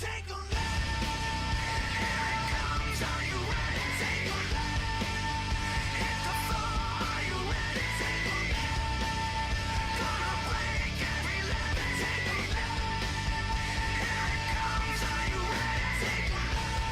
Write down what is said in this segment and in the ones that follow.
Take a left. Here it comes. Are you ready? Take a left. Hit the floor. Are you ready? Take a left. Gonna break every limit. Take a left. Here it comes. Are you ready? Take a left.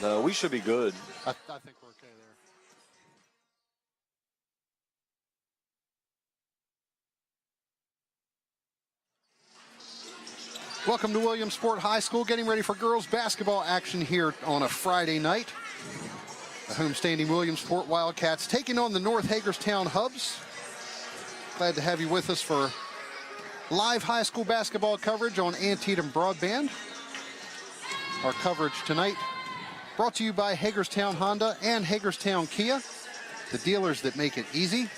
No, we should be good. I think we're okay there. Welcome to Williamsport High School, getting ready for girls basketball action here on a Friday night. The homestanding Williamsport Wildcats taking on the North Hagerstown Hubs. Glad to have you with us for live high school basketball coverage on Antietam Broadband. Our coverage tonight brought to you by Hagerstown Honda and Hagerstown Kia, the dealers that make it easy.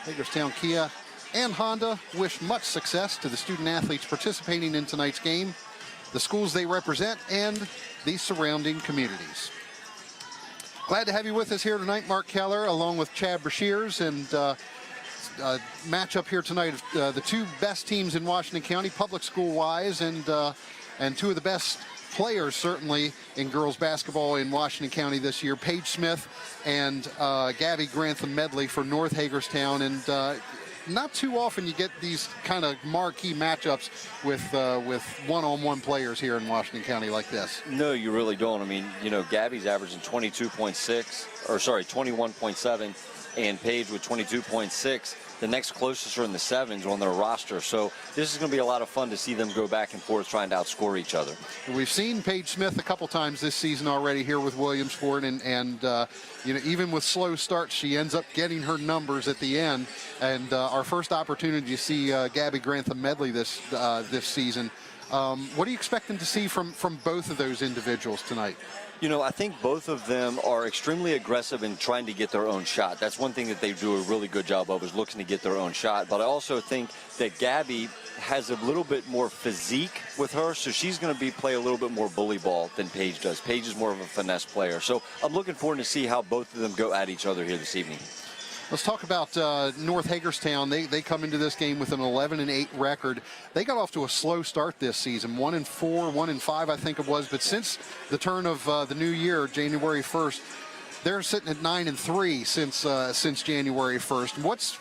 Hagerstown Kia and Honda wish much success to the student athletes participating in tonight's game, the schools they represent, and the surrounding communities. Glad to have you with us here tonight, Mark Keller, along with Chad Brashears, and matchup here tonight of the two best teams in Washington County, public school-wise, and two of the best players, certainly, in girls basketball in Washington County this year, Paige Smith and Gabby Grantham Medley for North Hagerstown. And not too often you get these kind of marquee matchups with one-on-one players here in Washington County like this. No, you really don't. I mean, you know, Gabby's averaging 21.7, and Paige with 22.6. The next closest are in the sevens on their roster. So this is going to be a lot of fun to see them go back and forth trying to outscore each other. We've seen Paige Smith a couple times this season already here with Williamsport, and you know, even with slow starts, she ends up getting her numbers at the end. And our first opportunity to see Gabby Grantham Medley this season. What are you expecting to see from both of those individuals tonight? You know, I think both of them are extremely aggressive in trying to get their own shot. That's one thing that they do a really good job of, is looking to get their own shot. But I also think that Gabby has a little bit more physique with her, so she's going to play a little bit more bully ball than Paige does. Paige is more of a finesse player. So I'm looking forward to see how both of them go at each other here this evening. Let's talk about North Hagerstown. They come into this game with an 11-8 record. They got off to a slow start this season, 1-4, 1-5, I think it was. But since the turn of the new year, January 1st, they're sitting at 9-3 since January 1st. What's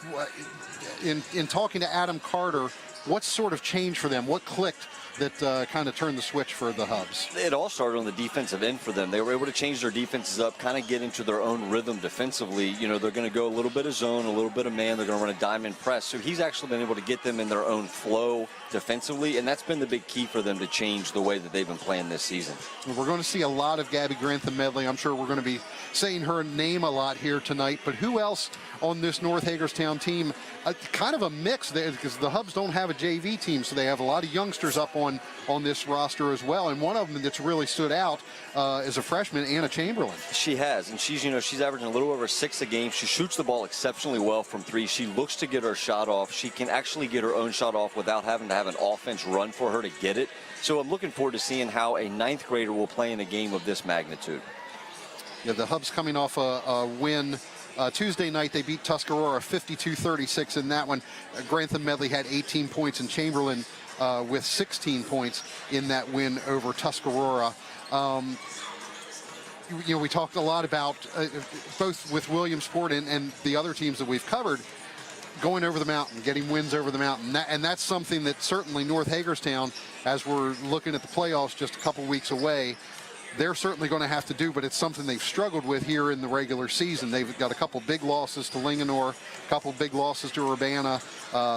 in talking to Adam Carter, what sort of changed for them? What clicked that kind of turned the switch for the Hubs? It all started on the defensive end for them. They were able to change their defenses up, kind of get into their own rhythm defensively. You know, they're going to go a little bit of zone, a little bit of man. They're going to run a diamond press. So he's actually been able to get them in their own flow defensively, and that's been the big key for them to change the way that they've been playing this season. We're going to see a lot of Gabby Grantham Medley. I'm sure we're going to be saying her name a lot here tonight. But who else on this North Hagerstown team? Kind of a mix there, because the Hubs don't have a JV team, so they have a lot of youngsters up on this roster as well. And one of them that's really stood out is a freshman, Anna Chamberlain. She has, and she's averaging a little over 6 a game. She shoots the ball exceptionally well from three. She looks to get her shot off. She can actually get her own shot off without having to have an offense run for her to get it. So I'm looking forward to seeing how a 9th grader will play in a game of this magnitude. Yeah, the Hubs coming off a win Tuesday night. They beat Tuscarora 52-36 in that one. Grantham Medley had 18 points, and Chamberlain with 16 points in that win over Tuscarora. You know, we talked a lot about both with Williamsport and the other teams that we've covered, going over the mountain, getting wins over the mountain. And that's something that certainly North Hagerstown, as we're looking at the playoffs just a couple weeks away, they're certainly going to have to do, but it's something they've struggled with here in the regular season. They've got a couple big losses to Linganore, a couple big losses to Urbana,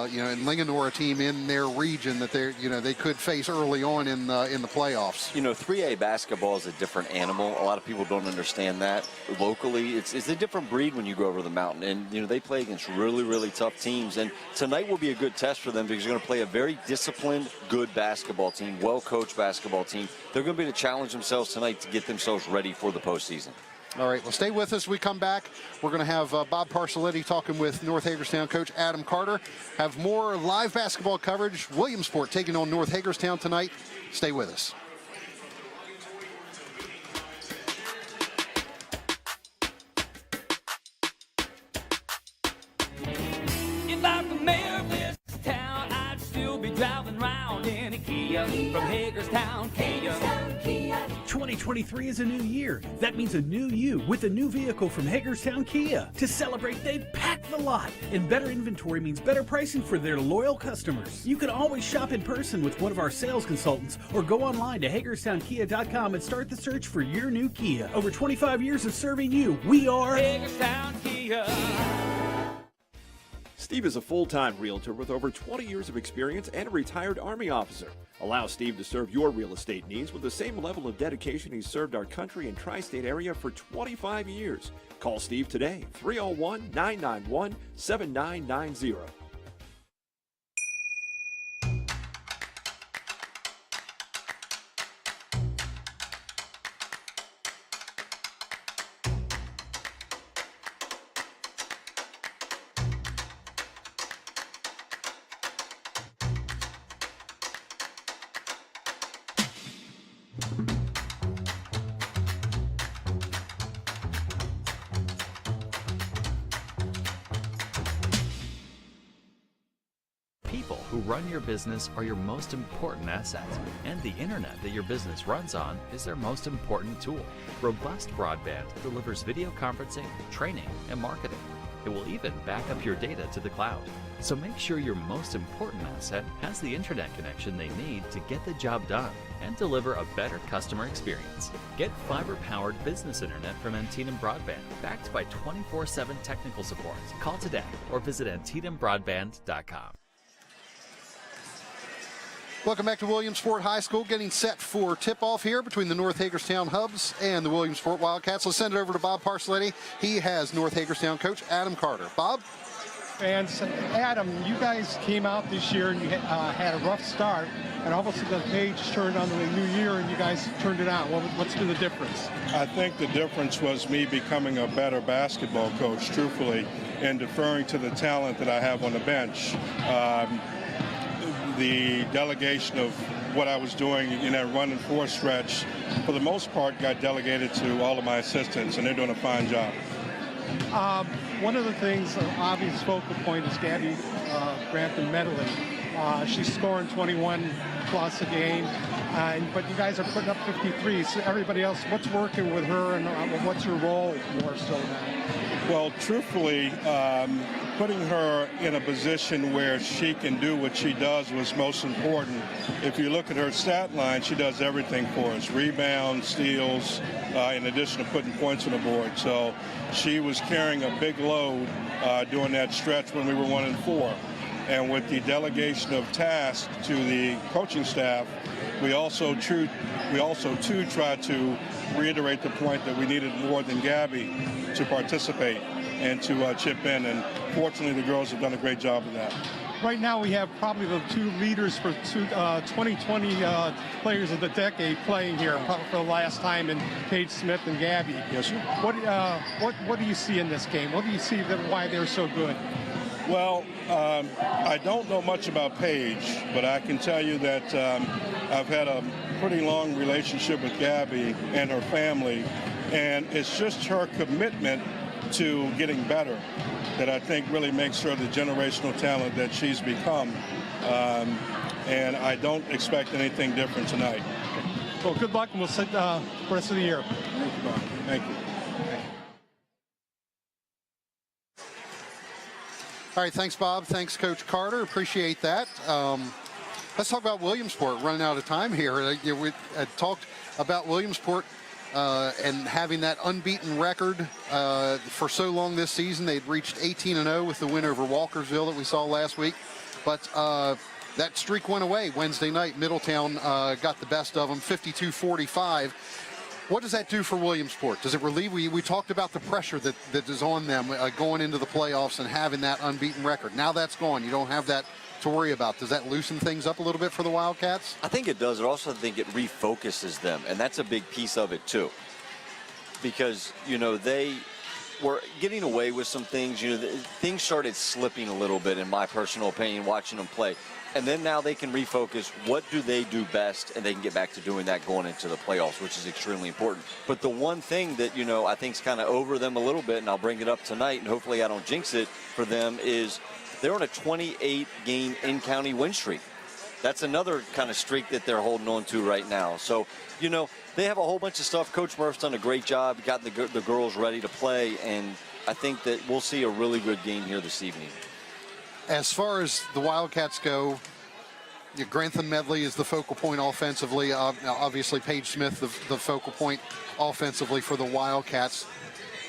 you know, and Linganore, a team in their region that they could face early on in the playoffs. You know, 3A basketball is a different animal. A lot of people don't understand that. Locally, it's a different breed when you go over the mountain, and you know, they play against really, really tough teams. And tonight will be a good test for them, because they're going to play a very disciplined, good basketball team, well-coached basketball team. They're going to be able to challenge themselves tonight to get themselves ready for the postseason. All right, well, stay with us. We come back. We're going to have Bob Parcelletti talking with North Hagerstown coach Adam Carter. Have more live basketball coverage. Williamsport taking on North Hagerstown tonight. Stay with us. If I'm the mayor of this town, I'd still be driving around in a Kia from Hagerstown, Kia. 2020 2023 is a new year. That means a new you with a new vehicle from Hagerstown Kia. To celebrate, they've packed the lot. And better inventory means better pricing for their loyal customers. You can always shop in person with one of our sales consultants or go online to HagerstownKia.com and start the search for your new Kia. Over 25 years of serving you, we are Hagerstown Kia. Steve is a full-time realtor with over 20 years of experience and a retired Army officer. Allow Steve to serve your real estate needs with the same level of dedication he's served our country and tri-state area for 25 years. Call Steve today, 301-991-7990. People who run your business are your most important asset, and the internet that your business runs on is their most important tool. Robust Broadband delivers video conferencing, training, and marketing. It will even back up your data to the cloud. So make sure your most important asset has the internet connection they need to get the job done and deliver a better customer experience. Get fiber-powered business internet from Antietam Broadband, backed by 24/7 technical support. Call today or visit AntietamBroadband.com. Welcome back to Williamsport High School, getting set for tip-off here between the North Hagerstown Hubs and the Williamsport Wildcats. Let's send it over to Bob Parcelletti. He has North Hagerstown coach Adam Carter. Bob? And Adam, you guys came out this year and you had a rough start, and all of a sudden the page turned on the new year and you guys turned it on. What's been the difference? I think the difference was me becoming a better basketball coach, truthfully, and deferring to the talent that I have on the bench. The delegation of what I was doing in that run and force stretch, for the most part, got delegated to all of my assistants, and they're doing a fine job. One of the things, obvious focal point is Gabby Grantham Medley. She's scoring 21 plus a game, but you guys are putting up 53. So everybody else, what's working with her, and what's your role more so now? Well, truthfully, putting her in a position where she can do what she does was most important. If you look at her stat line, she does everything for us: rebounds, steals, in addition to putting points on the board. So she was carrying a big load during that stretch when we were 1-4. And with the delegation of tasks to the coaching staff, we also too tried to reiterate the point that we needed more than Gabby to participate and to chip in. And fortunately, the girls have done a great job of that. Right now, we have probably the two leaders for 2020 players of the decade playing here, probably for the last time, in Paige Smith and Gabby. Yes, sir. What do you see in this game? What do you see why they're so good? Well, I don't know much about Paige, but I can tell you that I've had a pretty long relationship with Gabby and her family, and it's just her commitment to getting better that I think really makes her the generational talent that she's become. And I don't expect anything different tonight. Well, good luck, and we'll see the rest of the year. Thank you, Bob. Thank you. All right, thanks, Bob. Thanks, Coach Carter. Appreciate that. Let's talk about Williamsport. Running out of time here. We had talked about Williamsport and having that unbeaten record for so long this season. They'd reached 18-0 with the win over Walkersville that we saw last week. But that streak went away Wednesday night. Middletown got the best of them, 52-45. What does that do for Williamsport? Does it relieve? We talked about the pressure that is on them going into the playoffs and having that unbeaten record. Now that's gone. You don't have that to worry about. Does that loosen things up a little bit for the Wildcats? I think it does. I also think it refocuses them, and that's a big piece of it too. Because, they were getting away with some things. Things started slipping a little bit, in my personal opinion, watching them play. And then now they can refocus. What do they do best? And they can get back to doing that going into the playoffs, which is extremely important. But the one thing that, I think is kind of over them a little bit, and I'll bring it up tonight, and hopefully I don't jinx it for them, is they're on a 28-game in-county win streak. That's another kind of streak that they're holding on to right now. So, you know, they have a whole bunch of stuff. Coach Murph's done a great job, got the girls ready to play, and I think that we'll see a really good game here this evening. As far as the Wildcats go, Grantham Medley is the focal point offensively. Obviously, Paige Smith, the focal point offensively for the Wildcats.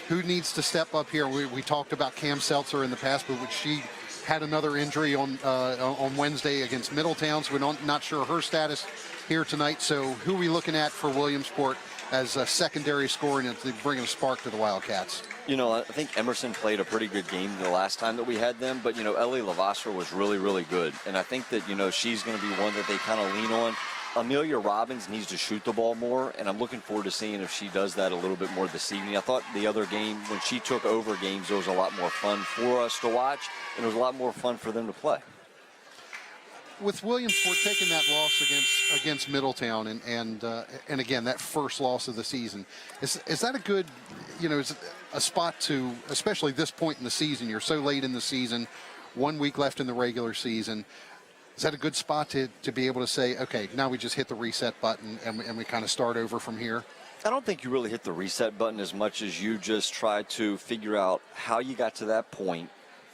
Who needs to step up here? We talked about Cam Seltzer in the past, but she had another injury on Wednesday against Middletown, so we're not sure her status here tonight. So who are we looking at for Williamsport as a secondary scoring and to bring a spark to the Wildcats? You know, I think Emerson played a pretty good game the last time that we had them, but, you know, Ellie Lavasser was really, really good. And I think that, you know, she's going to be one that they kind of lean on. Amelia Robbins needs to shoot the ball more, and I'm looking forward to seeing if she does that a little bit more this evening. I thought the other game, when she took over games, it was a lot more fun for us to watch, and it was a lot more fun for them to play. With Williamsport taking that loss against Middletown, and again, that first loss of the season, is that a good, you know, is it a spot to, especially this point in the season, you're so late in the season, 1 week left in the regular season, is that a good spot to be able to say, okay, now we just hit the reset button and we kind of start over from here? I don't think you really hit the reset button as much as you just try to figure out how you got to that point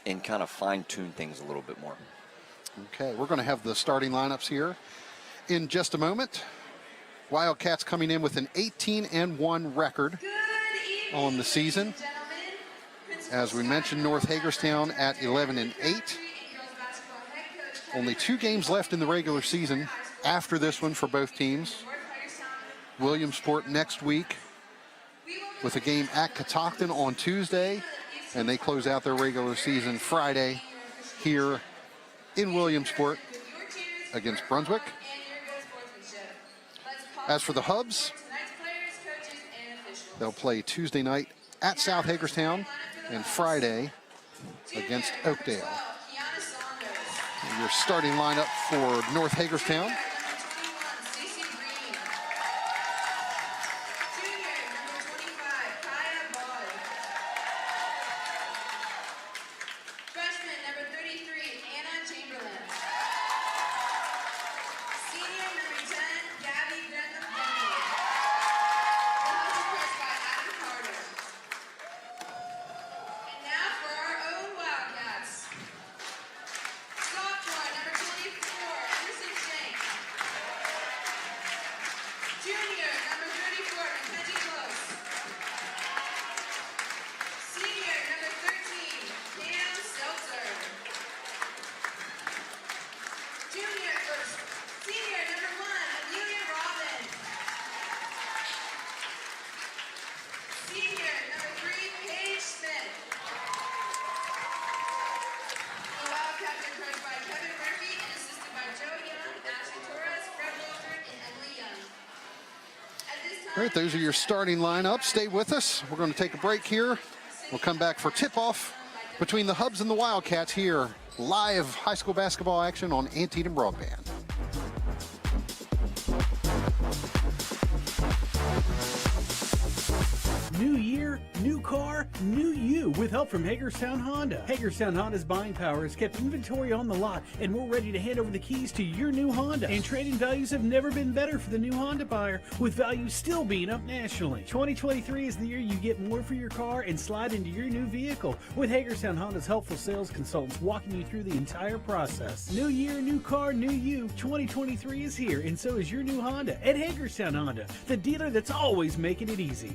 and kind of fine-tune things a little bit more. Okay, we're going to have the starting lineups here in just a moment. Wildcats coming in with an 18-1 record on the season. As we mentioned, North Hagerstown at 11-8. Only 2 games left in the regular season after this one for both teams. Williamsport next week with a game at Catoctin on Tuesday, and they close out their regular season Friday here in Williamsport against Brunswick. As for the Hubs, they'll play Tuesday night at South Hagerstown and Friday against Oakdale. Your starting lineup for North Hagerstown. All right, those are your starting lineups. Stay with us. We're going to take a break here. We'll come back for tip-off between the Hubs and the Wildcats here. Live high school basketball action on Antietam Broadband. New year, new car, new you with help from Hagerstown Honda. Hagerstown Honda's buying power has kept inventory on the lot, and we're ready to hand over the keys to your new Honda. And trading values have never been better for the new Honda buyer, with values still being up nationally. 2023 is the year you get more for your car and slide into your new vehicle, with Hagerstown Honda's helpful sales consultants walking you through the entire process. New year, new car, new you. 2023 is here, and so is your new Honda at Hagerstown Honda, the dealer that's always making it easy.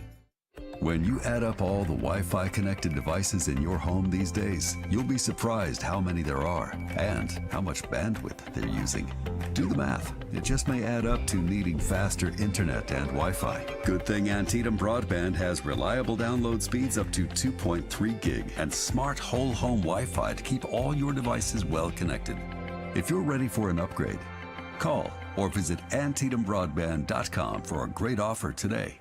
When you add up all the Wi-Fi connected devices in your home these days, you'll be surprised how many there are and how much bandwidth they're using. Do the math. It just may add up to needing faster internet and Wi-Fi. Good thing Antietam Broadband has reliable download speeds up to 2.3 gig and smart whole home Wi-Fi to keep all your devices well connected. If you're ready for an upgrade, call or visit AntietamBroadband.com for a great offer today.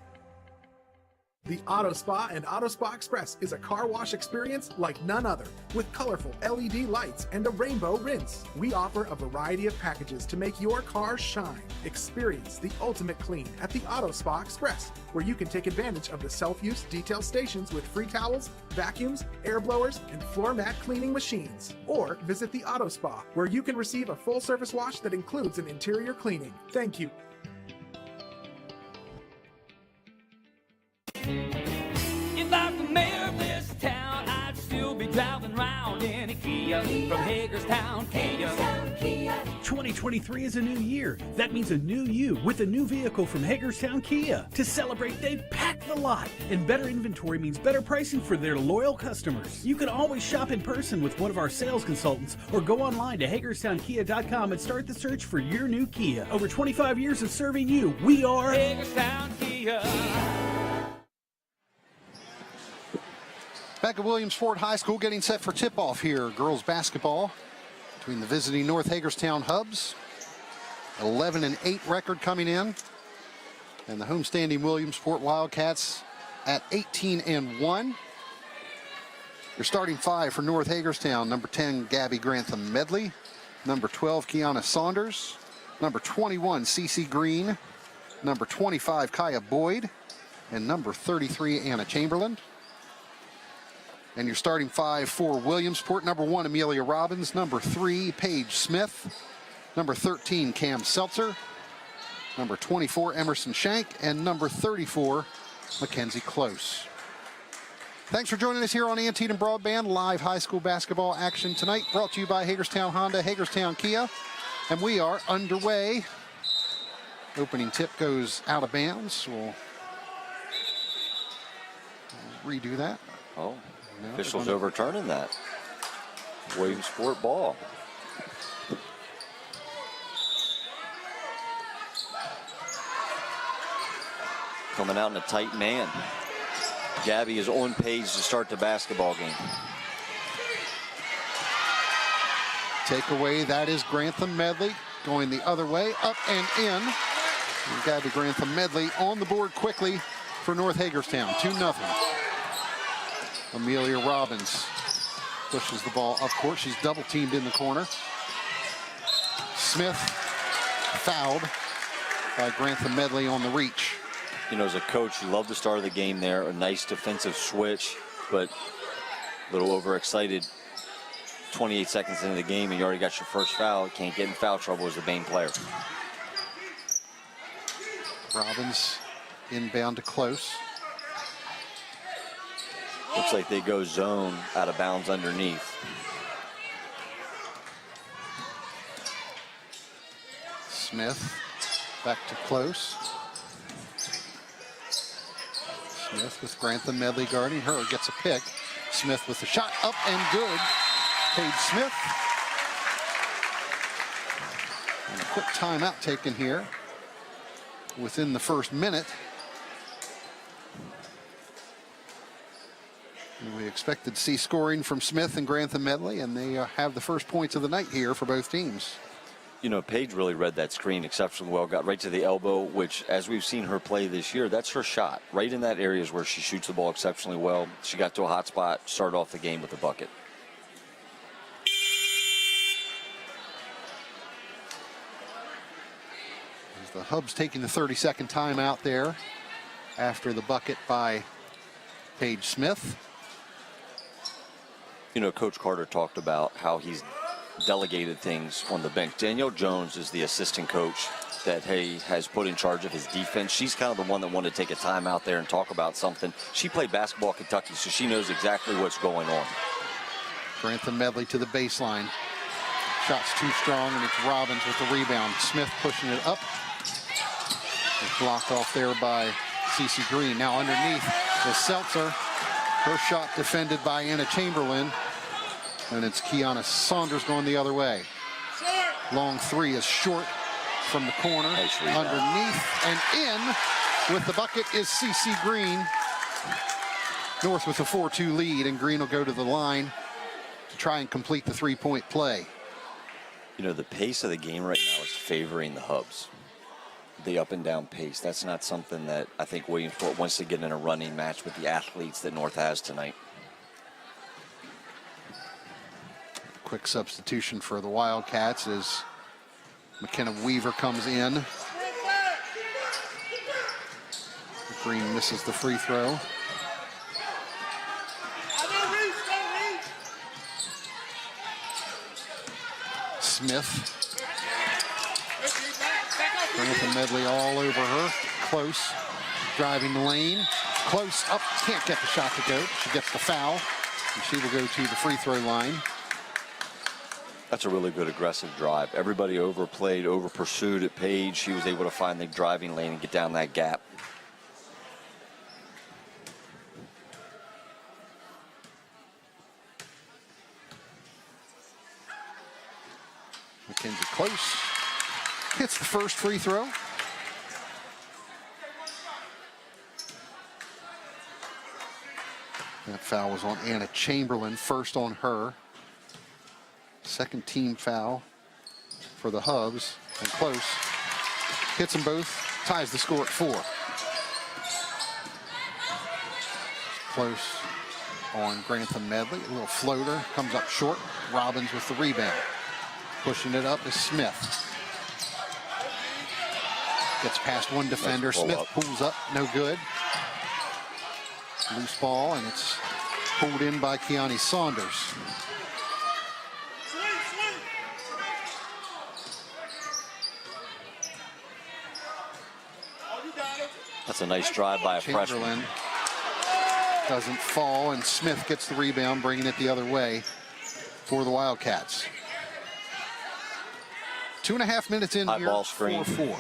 The Auto Spa and Auto Spa Express is a car wash experience like none other, with colorful LED lights and a rainbow rinse. We offer a variety of packages to make your car shine. Experience the ultimate clean at the Auto Spa Express, where you can take advantage of the self-use detail stations with free towels, vacuums, air blowers, and floor mat cleaning machines. Or visit the Auto Spa, where you can receive a full service wash that includes an interior cleaning. Thank you. If I'm the mayor of this town, I'd still be driving around in a Kia from Hagerstown, Kia. 2023 is a new year. That means a new you with a new vehicle from Hagerstown Kia. To celebrate, they pack the lot. And better inventory means better pricing for their loyal customers. You can always shop in person with one of our sales consultants or go online to HagerstownKia.com and start the search for your new Kia. Over 25 years of serving you, we are Hagerstown, Kia. Back at Williamsport High School, getting set for tip-off here. Girls basketball between the visiting North Hagerstown Hubs. 11-8 record coming in. And the homestanding Williamsport Wildcats at 18-1. Your starting five for North Hagerstown: number 10, Gabby Grantham Medley; number 12, Kiana Saunders; number 21, Cece Green; number 25, Kaya Boyd; and number 33, Anna Chamberlain. And your starting five for Williamsport: number 1, Amelia Robbins; number 3, Paige Smith; number 13, Cam Seltzer; number 24, Emerson Shank; and number 34, Mackenzie Close. Thanks for joining us here on Antietam Broadband. Live high school basketball action tonight, brought to you by Hagerstown Honda, Hagerstown Kia. And we are underway. Opening tip goes out of bounds. We'll redo that. Oh. Officials overturning that. Williamsport ball. Coming out in a tight man. Gabby is on page to start the basketball game. Takeaway, that is Grantham Medley going the other way, up and in. And Gabby Grantham Medley on the board quickly for North Hagerstown, 2-0. Amelia Robbins pushes the ball up court. She's double teamed in the corner. Smith fouled by Grantham Medley on the reach. You know, as a coach, you love the start of the game there. A nice defensive switch, but a little overexcited. 28 seconds into the game and you already got your first foul. Can't get in foul trouble as the main player. Robbins inbound to Close. Looks like they go zone out of bounds underneath. Smith back to Close. Smith with Grantham Medley guarding her, gets a pick. Smith with the shot, up and good. Paige Smith. And a quick timeout taken here within the first minute. And we expected to see scoring from Smith and Grantham Medley, and they have the first points of the night here for both teams. You know, Paige really read that screen exceptionally well, got right to the elbow, which, as we've seen her play this year, that's her shot. Right in that area is where she shoots the ball exceptionally well. She got to a hot spot, started off the game with a bucket. As the Hubs taking the 30-second timeout there after the bucket by Paige Smith. You know, Coach Carter talked about how he's delegated things on the bench. Danielle Jones is the assistant coach that he has put in charge of his defense. She's kind of the one that wanted to take a time out there and talk about something. She played basketball at Kentucky, so she knows exactly what's going on. Grantham Medley to the baseline. Shot's too strong, and it's Robbins with the rebound. Smith pushing it up. It's blocked off there by Cece Green. Now underneath is Seltzer. Her shot defended by Anna Chamberlain. And it's Kiana Saunders going the other way. Long three is short from the corner. Nice underneath and in with the bucket is Cece Green. North with a 4-2 lead, and Green will go to the line to try and complete the three-point play. You know, the pace of the game right now is favoring the Hubs. the up and down pace. That's not something that I think Williamsport wants to get in a running match with the athletes that North has tonight. Quick substitution for the Wildcats as McKenna Weaver comes in. Green misses the free throw. Smith. Grantham Medley all over her. Close. Driving the lane. Close up. Can't get the shot to go. She gets the foul. And she will go to the free throw line. That's a really good aggressive drive. Everybody overplayed, over pursued at Page. She was able to find the driving lane and get down that gap. Mackenzie close. Hits the first free throw. That foul was on Anna Chamberlain, first on her. Second team foul for the Hubs, and close. Hits them both, ties the score at 4. Close on Grantham Medley. A little floater, comes up short. Robbins with the rebound. Pushing it up is Smith. Gets past one defender. Smith pulls up, no good. Loose ball, and it's pulled in by Kiani Saunders. That's a nice drive by a freshman. Doesn't fall, and Smith gets the rebound, bringing it the other way for the Wildcats. 2.5 minutes in High here, ball screen. 4-4.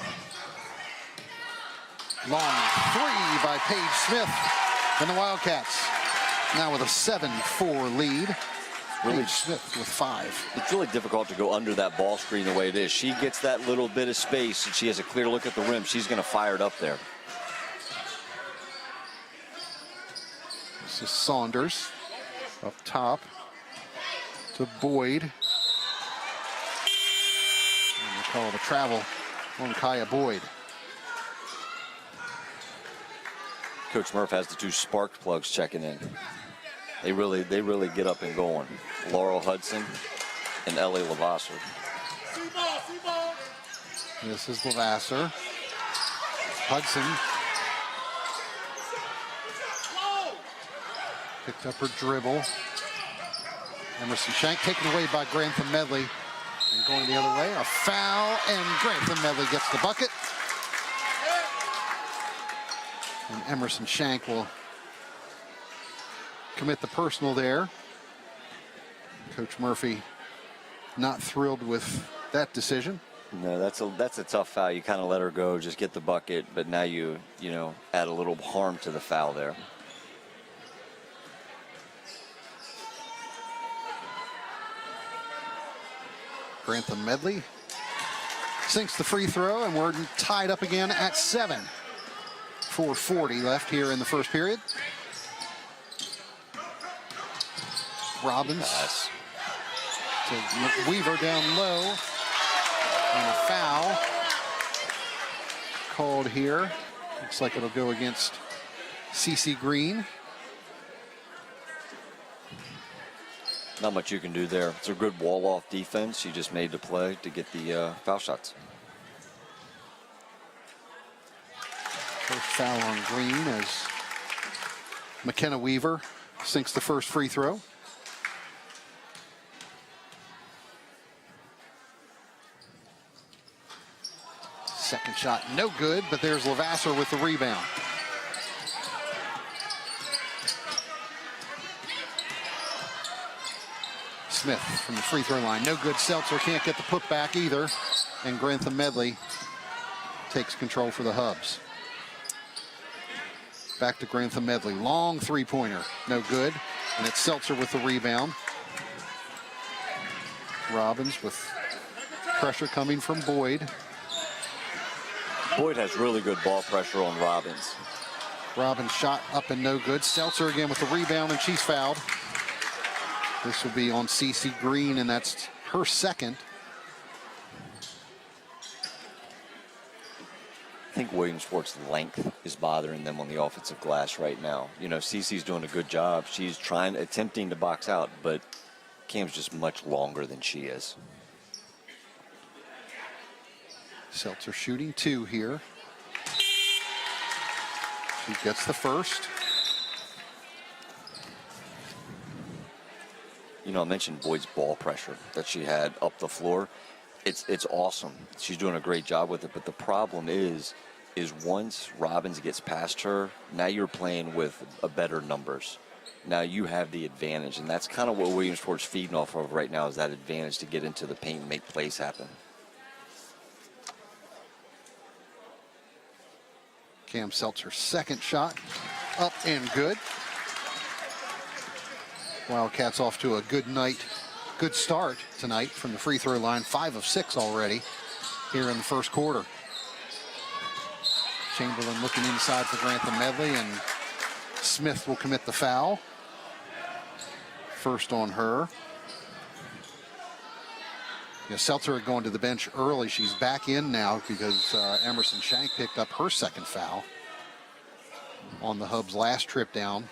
Long three by Paige Smith, and the Wildcats now with a 7-4 lead. Really, Paige Smith with 5. It's really difficult to go under that ball screen the way it is. She gets that little bit of space, and she has a clear look at the rim. She's going to fire it up there. This is Saunders up top to Boyd. And they call the travel on Kaya Boyd. Coach Murph has the 2 spark plugs checking in. They really get up and going. Laurel Hudson and Ellie Lavasser. This is Lavasser. Hudson picked up her dribble. Emerson Shank taken away by Grantham Medley. And going the other way, a foul, and Grantham Medley gets the bucket. And Emerson Shank will commit the personal there. Coach Murphy not thrilled with that decision. No, that's a tough foul. You kind of let her go, just get the bucket, but now you add a little harm to the foul there. Grantham Medley sinks the free throw, and we're tied up again at 7. 4:40 left here in the first period. Robbins to Weaver down low, and a foul called here. Looks like it'll go against CeCe Green. Not much you can do there. It's a good wall-off defense. You just made the play to get the foul shots. First foul on Green as McKenna Weaver sinks the first free throw. Second shot, no good, but there's Lavasser with the rebound. Smith from the free throw line, no good. Seltzer can't get the putback either, and Grantham Medley takes control for the Hubs. Back to Grantham Medley, long three-pointer, no good, and it's Seltzer with the rebound. Robbins with pressure coming from Boyd. Boyd has really good ball pressure on Robbins. Robbins shot up and no good. Seltzer again with the rebound, and she's fouled. This will be on CeCe Green, and that's her second. think Williamsport's length is bothering them on the offensive glass right now. You know, Cece's doing a good job. She's attempting to box out, but Cam's just much longer than she is. Seltzer shooting 2 here. She gets the first. You know, I mentioned Boyd's ball pressure that she had up the floor. It's awesome. She's doing a great job with it, but the problem is once Robbins gets past her, now you're playing with a better numbers. Now you have the advantage, and that's kind of what Williamsport's feeding off of right now, is that advantage to get into the paint and make plays happen. Cam Seltzer's second shot, up and good. Wildcats off to a good start tonight from the free throw line, 5 of 6 already here in the first quarter. Chamberlain looking inside for Grantham Medley, and Smith will commit the foul. First on her. Seltzer had gone to the bench early. She's back in now because Emerson Shank picked up her second foul on the Hubs' last trip down.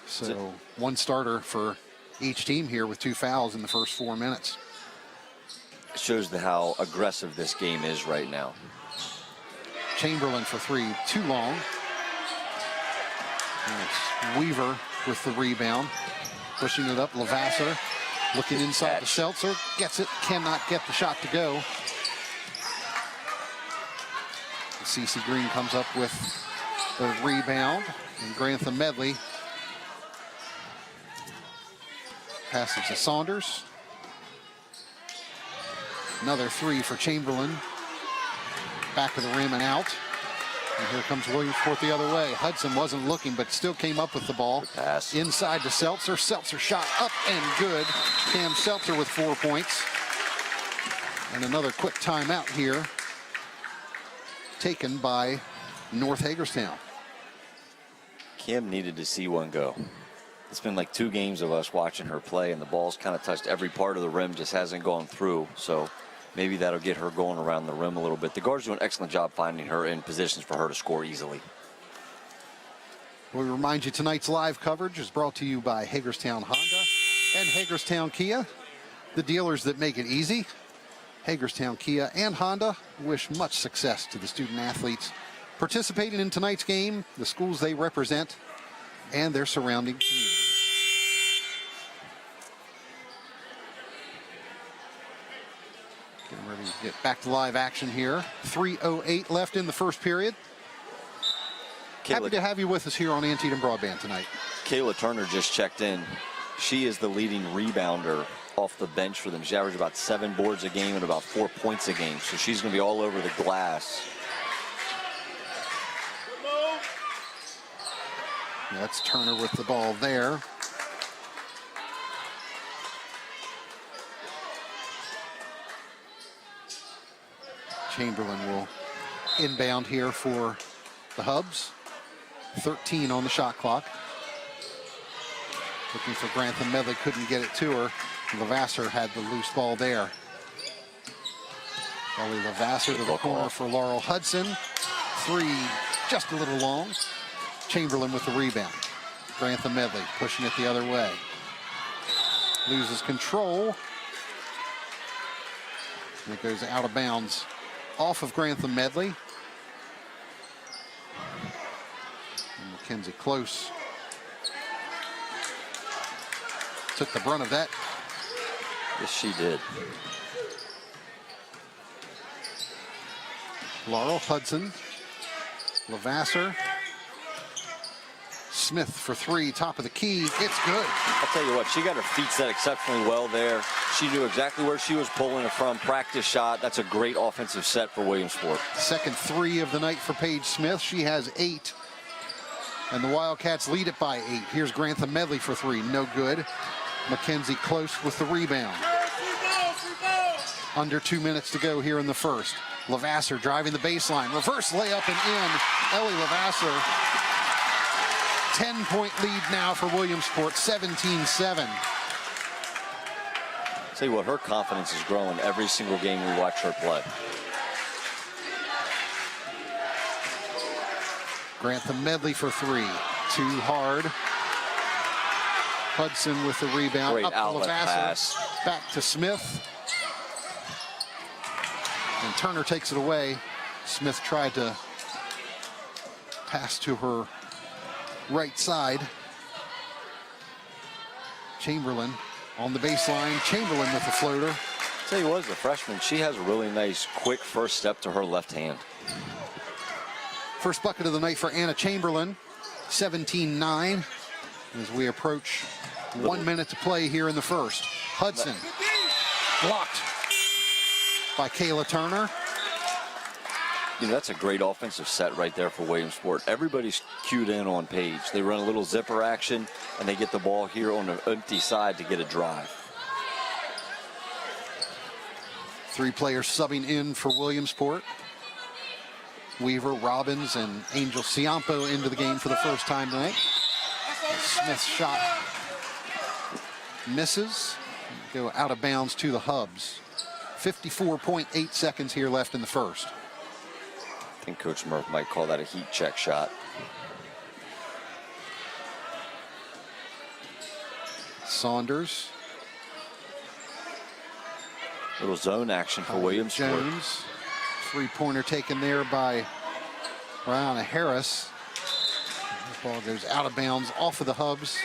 So one starter for each team here with 2 fouls in the first 4 minutes. It shows how aggressive this game is right now. Chamberlain for 3, too long. And it's Weaver with the rebound. Pushing it up, Lavasser looking inside to Seltzer. Gets it, cannot get the shot to go. Cece Green comes up with the rebound. And Grantham Medley passes to Saunders. Another 3 for Chamberlain. Back of the rim and out. And here comes Williamsport the other way. Hudson wasn't looking, but still came up with the ball. Pass. Inside to Seltzer. Seltzer shot up and good. Cam Seltzer with 4 points. And another quick timeout here, taken by North Hagerstown. Kim needed to see one go. It's been like 2 games of us watching her play, and the ball's kind of touched every part of the rim, just hasn't gone through. So maybe that'll get her going around the rim a little bit. The guards do an excellent job finding her in positions for her to score easily. We remind you tonight's live coverage is brought to you by Hagerstown Honda and Hagerstown Kia, the dealers that make it easy. Hagerstown Kia and Honda wish much success to the student athletes participating in tonight's game, the schools they represent, and their surrounding communities. Getting ready to get back to live action here. 3:08 left in the first period. Happy to have you with us here on Antietam Broadband tonight. Kayla Turner just checked in. She is the leading rebounder off the bench for them. She averages about 7 boards a game and about 4 points a game. So she's going to be all over the glass. That's Turner with the ball there. Chamberlain will inbound here for the Hubs. 13 on the shot clock. Looking for Grantham Medley, couldn't get it to her. Lavasser had the loose ball there. Ellie Lavasser to the corner for Laurel Hudson. 3 just a little long. Chamberlain with the rebound. Grantham Medley pushing it the other way. Loses control. And it goes out of bounds off of Grantham Medley. And Mackenzie Close took the brunt of that. Yes, she did. Laurel Hudson. Lavasser. Smith for 3, top of the key. It's good. I'll tell you what, she got her feet set exceptionally well there. She knew exactly where she was pulling it from. Practice shot. That's a great offensive set for Williamsport. Second 3 of the night for Paige Smith. She has 8. And the Wildcats lead it by 8. Here's Grantham Medley for 3. No good. Mackenzie Close with the rebound. Under 2 minutes to go here in the first. Lavasser driving the baseline. Reverse layup and in. Ellie Lavasser. 10-point lead now for Williamsport, 17-7. Tell you what, her confidence is growing every single game we watch her play. Grantham Medley for three. Too hard. Hudson with the rebound. Great up to outlet Lavasser. pass. Back to Smith. And Turner takes it away. Smith tried to pass to her right side. Chamberlain on the baseline. Chamberlain with the floater. Tell you what, as a freshman, she has a really nice, quick first step to her left hand. First bucket of the night for Anna Chamberlain. 17-9 as we approach 1 minute to play here in the first. Hudson blocked by Kayla Turner. You know, that's a great offensive set right there for Williamsport. Everybody's cued in on Page. They run a little zipper action, and they get the ball here on the empty side to get a drive. Three players subbing in for Williamsport. Weaver, Robbins, and Angel Ciampo into the game for the first time tonight. Smith's shot misses. Go out of bounds to the Hubs. 54.8 seconds here left in the first. I think Coach Murph might call that a heat check shot. Saunders. Little zone action for Williamsport. Jones. Three-pointer taken there by Brianna Harris. The ball goes out of bounds off of the Hubs.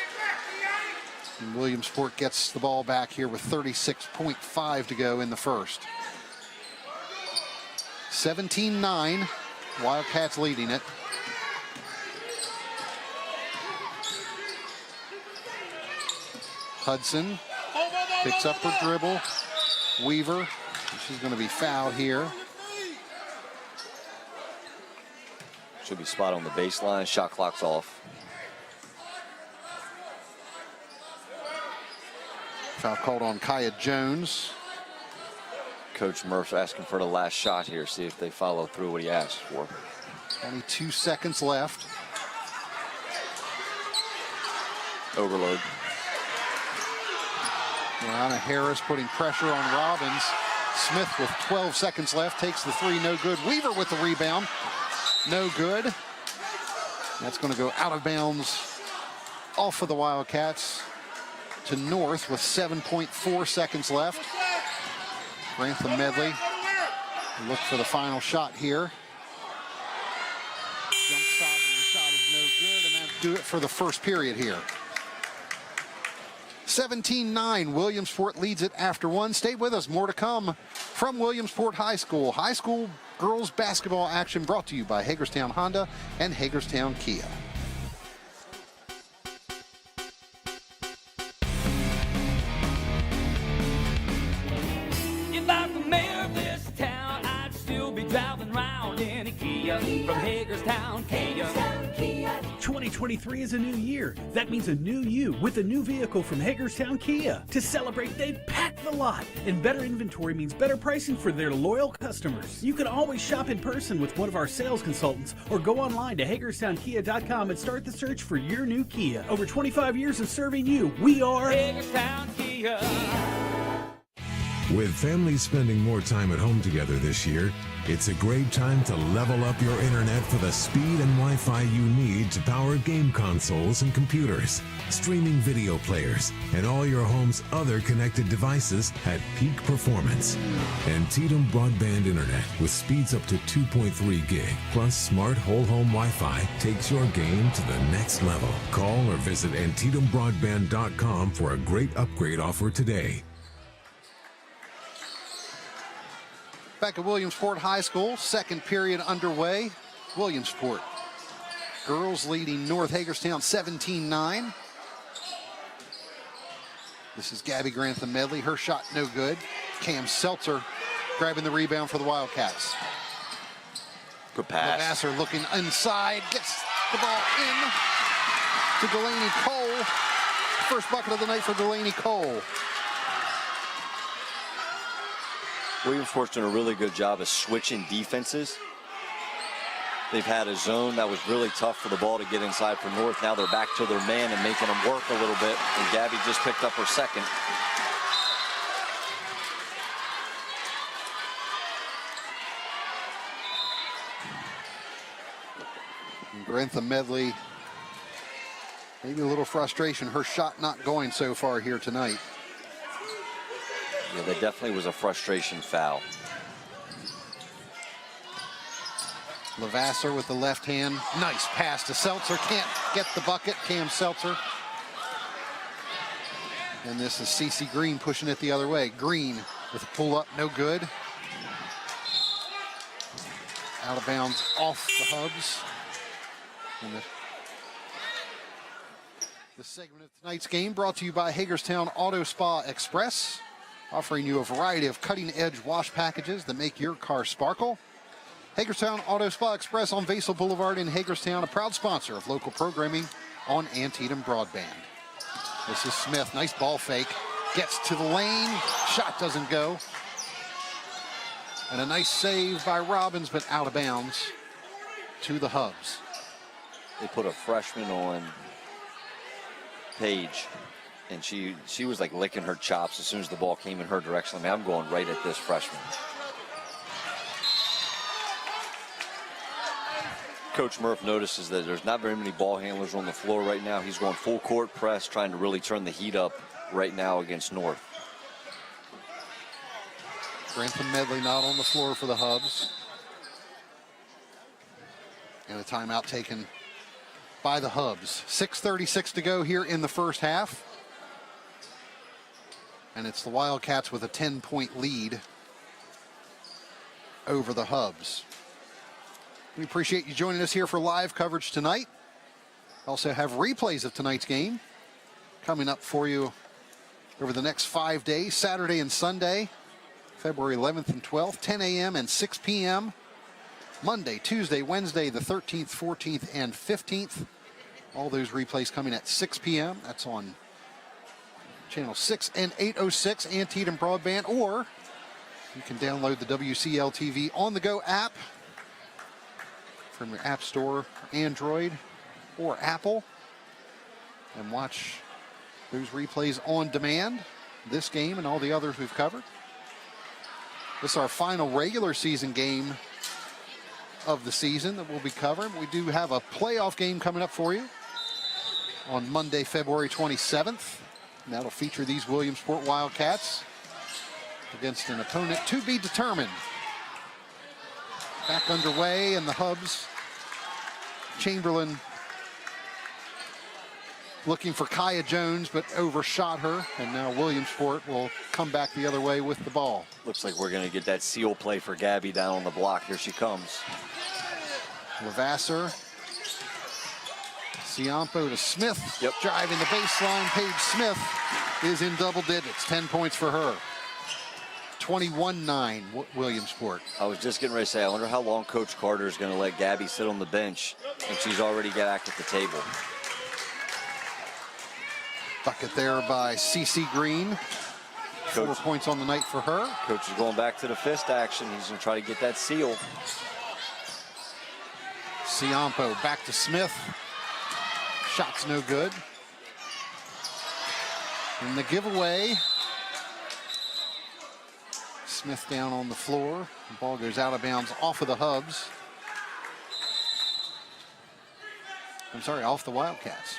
And Williamsport gets the ball back here with 36.5 to go in the first. 17-9. Wildcats leading it. Hudson picks up her dribble. Weaver. She's going to be fouled here. Should be spot on the baseline. Shot clock's off. Foul called on Kaya Jones. Coach Murph's asking for the last shot here. See if they follow through what he asked for. 22 seconds left. Overload. Brianna Harris putting pressure on Robbins. Smith with 12 seconds left takes the three, no good. Weaver with the rebound, no good. That's going to go out of bounds off of the Wildcats to North with 7.4 seconds left. Grantham Medley look for the final shot here. Jump stop, and the shot is no good, and that'll do it for the first period here. 17-9, Williamsport leads it after one. Stay with us, more to come from Williamsport High School. High school girls basketball action brought to you by Hagerstown Honda and Hagerstown Kia. If I were mayor of this town, I'd still be driving around in a Kia from Hagerstown, Kia. 2023 is a new year. That means a new you with a new vehicle from Hagerstown Kia. To celebrate, they've packed the lot. And better inventory means better pricing for their loyal customers. You can always shop in person with one of our sales consultants or go online to HagerstownKia.com and start the search for your new Kia. Over 25 years of serving you, we are Hagerstown, Kia. With families spending more time at home together this year, it's a great time to level up your internet for the speed and Wi-Fi you need to power game consoles and computers, streaming video players, and all your home's other connected devices at peak performance. Antietam Broadband Internet with speeds up to 2.3 gig plus smart whole home Wi-Fi takes your game to the next level. Call or visit AntietamBroadband.com for a great upgrade offer today. Back at Williamsport High School, second period underway. Williamsport girls leading North Hagerstown 17-9. This is Gabby Grantham Medley. Her shot no good. Cam Seltzer grabbing the rebound for the Wildcats. Good pass. Lavasser looking inside, gets the ball in to Delaney Cole. First bucket of the night for Delaney Cole. Williamsport's doing a really good job of switching defenses. They've had a zone that was really tough for the ball to get inside for North. Now they're back to their man and making them work a little bit. And Gabby just picked up her second. Grantham Medley, maybe a little frustration. Her shot not going so far here tonight. Yeah, that definitely was a frustration foul. Levasseur with the left hand. Nice pass to Seltzer. Can't get the bucket. Cam Seltzer. And this is Cece Green pushing it the other way. Green with a pull up. No good. Out of bounds off the Hubs. And the segment of tonight's game brought to you by Hagerstown Auto Spa Express, offering you a variety of cutting-edge wash packages that make your car sparkle. Hagerstown Auto Spa Express on Vasel Boulevard in Hagerstown, a proud sponsor of local programming on Antietam Broadband. This is Smith, nice ball fake, gets to the lane, shot doesn't go. And a nice save by Robbins, but out of bounds to the Hubs. They put a freshman on Paige, and she was like licking her chops as soon as the ball came in her direction. I mean, I'm going right at this freshman. Coach Murph notices that there's not very many ball handlers on the floor right now. He's going full court press, trying to really turn the heat up right now against North. Grantham Medley not on the floor for the Hubs. And a timeout taken by the Hubs. 6:36 to go here in the first half. And it's the Wildcats with a 10-point lead over the Hubs. We appreciate you joining us here for live coverage tonight. Also have replays of tonight's game coming up for you over the next 5 days, Saturday and Sunday, February 11th and 12th, 10 a.m. and 6 p.m. Monday, Tuesday, Wednesday, the 13th, 14th, and 15th. All those replays coming at 6 p.m. That's on channel 6 and 806 Antietam Broadband, or you can download the WCL TV on the go app from your app store, Android or Apple, and watch those replays on demand, this game and all the others we've covered. This is our final regular season game of the season that we'll be covering. We do have a playoff game coming up for you on Monday, February 27th. And that'll feature these Williamsport Wildcats against an opponent to be determined. Back underway, and the Hubs. Chamberlain looking for Kaya Jones, but overshot her. And now Williamsport will come back the other way with the ball. Looks like we're going to get that seal play for Gabby down on the block. Here she comes. Levasseur. Ciampo to Smith. Yep. Driving the baseline. Paige Smith is in double digits. 10 points for her. 21-9 Williamsport. I was just getting ready to say, I wonder how long Coach Carter is going to let Gabby sit on the bench, and she's already back at the table. Bucket there by Cece Green. Coach, 4 points on the night for her. Coach is going back to the fist action. He's going to try to get that seal. Ciampo back to Smith. Shot's no good. And the giveaway. Smith down on the floor. The ball goes out of bounds off of the Hubs. I'm sorry, off the Wildcats.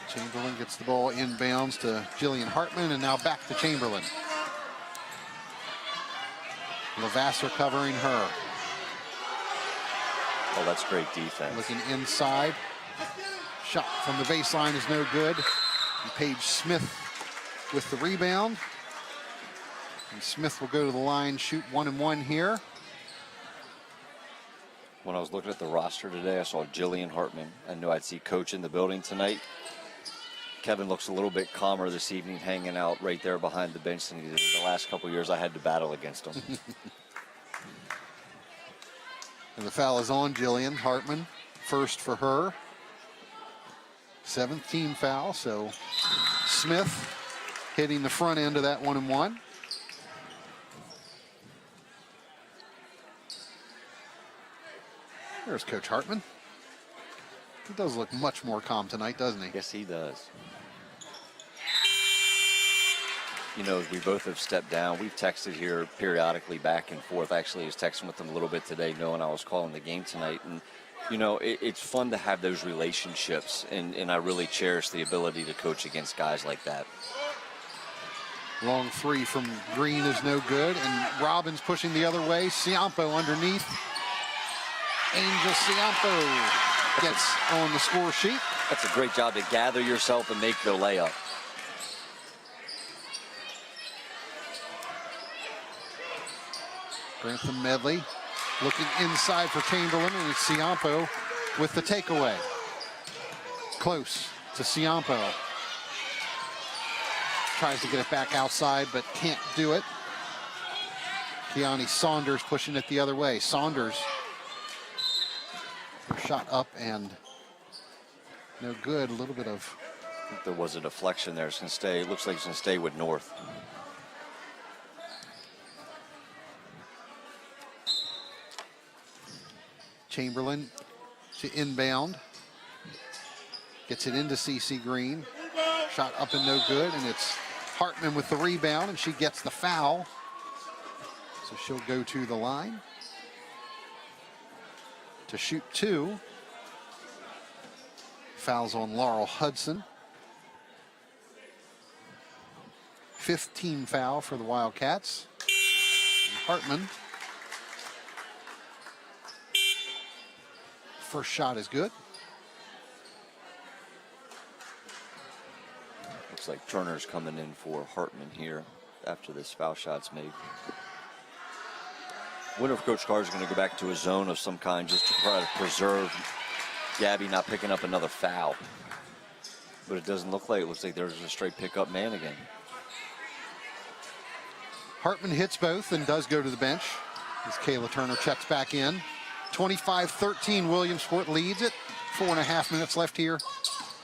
Chamberlain gets the ball inbounds to Jillian Hartman, and now back to Chamberlain. Levasseur covering her. Oh, that's great defense. Looking inside. Shot from the baseline is no good. And Paige Smith with the rebound. And Smith will go to the line, shoot 1-and-1 here. When I was looking at the roster today, I saw Jillian Hartman. I knew I'd see Coach in the building tonight. Kevin looks a little bit calmer this evening, hanging out right there behind the bench than he did the last couple years I had to battle against him. And the foul is on Jillian Hartman. First for her. 7th team foul, so Smith hitting the front end of that 1-and-1. There's Coach Hartman. He does look much more calm tonight, doesn't he? Yes, he does. you know, we both have stepped down. We've texted here periodically back and forth. Actually, I was texting with them a little bit today, knowing I was calling the game tonight. And, you know, it's fun to have those relationships, and I really cherish the ability to coach against guys like that. Long three from Green is no good, and Robbins pushing the other way. Ciampo underneath. Angel Ciampo gets on the score sheet. That's a great job to gather yourself and make the layup. Grantham Medley looking inside for Chamberlain, and it's Ciampo with the takeaway. Close to Ciampo. Tries to get it back outside, but can't do it. Keani Saunders pushing it the other way. Saunders, shot up and no good. A little bit of... I think there was a deflection there. It's going to stay. It looks like it's going to stay with North. Chamberlain to inbound. Gets it into CeCe Green. Shot up and no good, and it's Hartman with the rebound, and she gets the foul. So she'll go to the line to shoot two. Fouls on Laurel Hudson. 15 foul for the Wildcats. And Hartman. First shot is good. Looks like Turner's coming in for Hartman here after this foul shot's made. I wonder if Coach Carr is going to go back to a zone of some kind just to try to preserve Gabby not picking up another foul. But it doesn't look like it. Looks like there's a straight pickup man again. Hartman hits both and does go to the bench as Kayla Turner checks back in. 25-13, Williamsport leads it. 4.5 minutes left here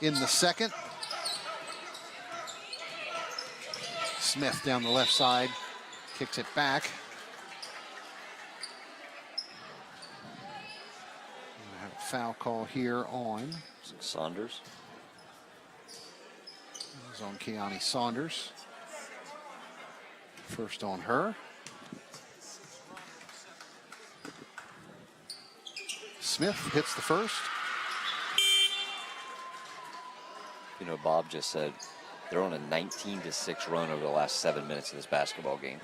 in the second. Smith down the left side, kicks it back. We have a foul call here on Saunders. It's on Keani Saunders. First on her. Smith hits the first. You know, Bob just said they're on a 19-6 run over the last 7 minutes of this basketball game.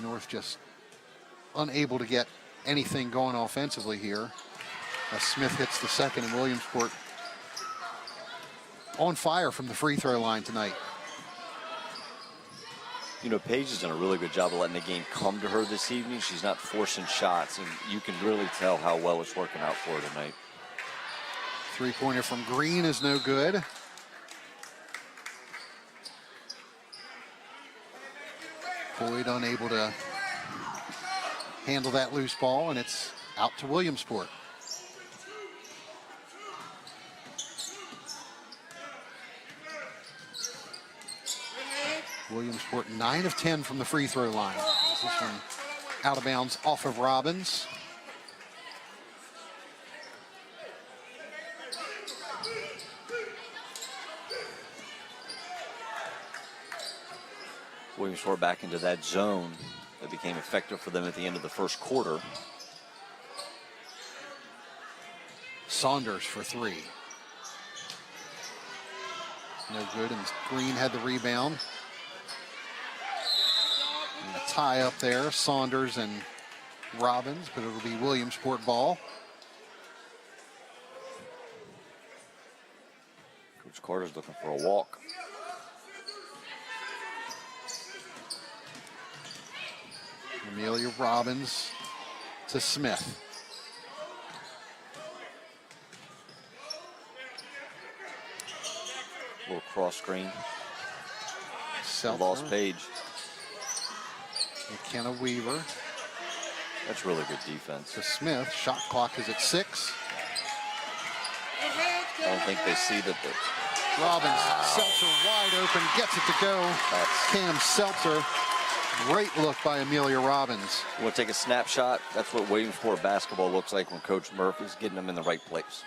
North just unable to get anything going offensively here. As Smith hits the second, and Williamsport on fire from the free throw line tonight. You know, Paige has done a really good job of letting the game come to her this evening. She's not forcing shots, and you can really tell how well it's working out for her tonight. Three-pointer from Green is no good. Boyd unable to handle that loose ball, and it's out to Williamsport. Williamsport 9 of 10 from the free throw line. This one out of bounds off of Robbins. Williamsport back into that zone that became effective for them at the end of the first quarter. Saunders for three. No good, and Green had the rebound. And a tie up there, Saunders and Robbins, but it'll be Williamsport ball. Coach Carter's looking for a walk. Amelia Robbins to Smith. Little cross screen. Seltzer. Lost Page. McKenna Weaver. That's really good defense. To Smith. Shot clock is at 6. I don't think they see that the Robbins, Seltzer wide open, gets it to go. Cam Seltzer. Great look by Amelia Robbins. You want to take a snapshot? That's what Williamsport basketball looks like when Coach Murphy's getting them in the right place.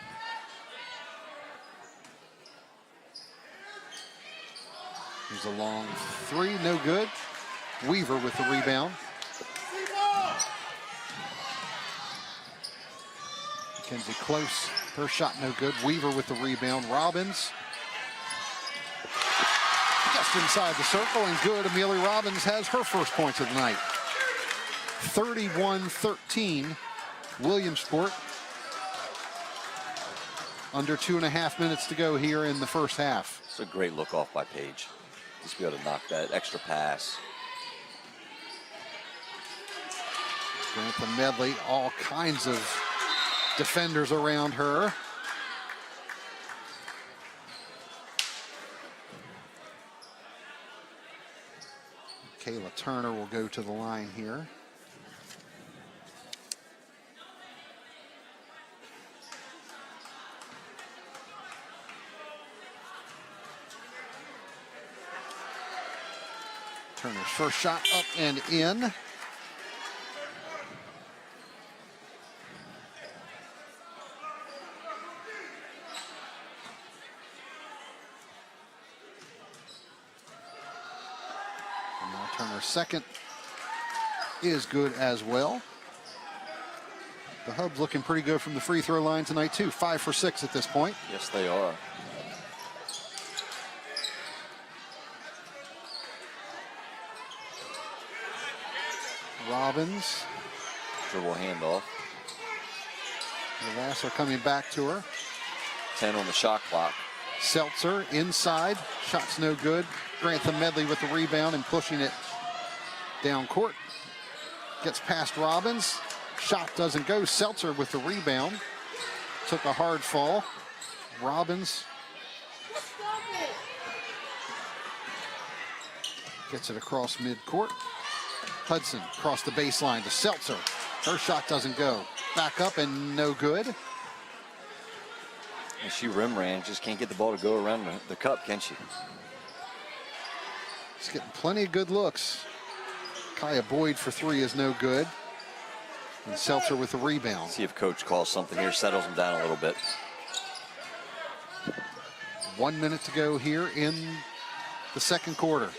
Here's a long three, no good. Weaver with the rebound. Mackenzie close, her shot no good. Weaver with the rebound. Robbins just inside the circle and good. Amelia Robbins has her first points of the night. 31-13, Williamsport. Under 2.5 minutes to go here in the first half. It's a great look off by Paige. Just be able to knock that extra pass. Grantham Medley, all kinds of defenders around her. Kayla Turner will go to the line here. Turner's first shot up and in. And now Turner's second is good as well. The Hubs looking pretty good from the free throw line tonight too. 5 for 6 at this point. Yes, they are. Robbins. Dribble handoff. Lavasser coming back to her. 10 on the shot clock. Seltzer inside. Shot's no good. Grantham Medley with the rebound and pushing it down court. Gets past Robbins. Shot doesn't go. Seltzer with the rebound. Took a hard fall. Robbins gets it across midcourt. Hudson across the baseline to Seltzer. Her shot doesn't go. Back up and no good. And she rim ran, just can't get the ball to go around the cup, can she? She's getting plenty of good looks. Kaya Boyd for three is no good. And Seltzer with the rebound. See if coach calls something here, settles them down a little bit. 1 minute to go here in the second quarter.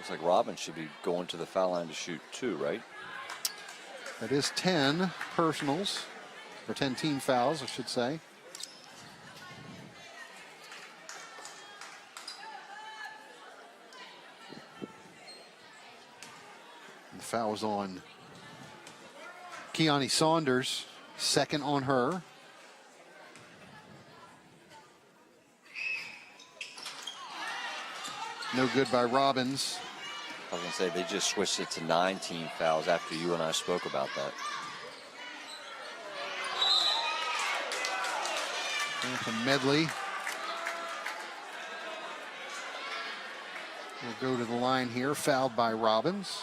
Looks like Robbins should be going to the foul line to shoot two, right? That is 10 personals, or 10 team fouls, I should say. The foul was on Kiani Saunders, second on her. No good by Robbins. I was going to say, they just switched it to 9 team fouls after you and I spoke about that. Grantham Medley will go to the line here, fouled by Robbins.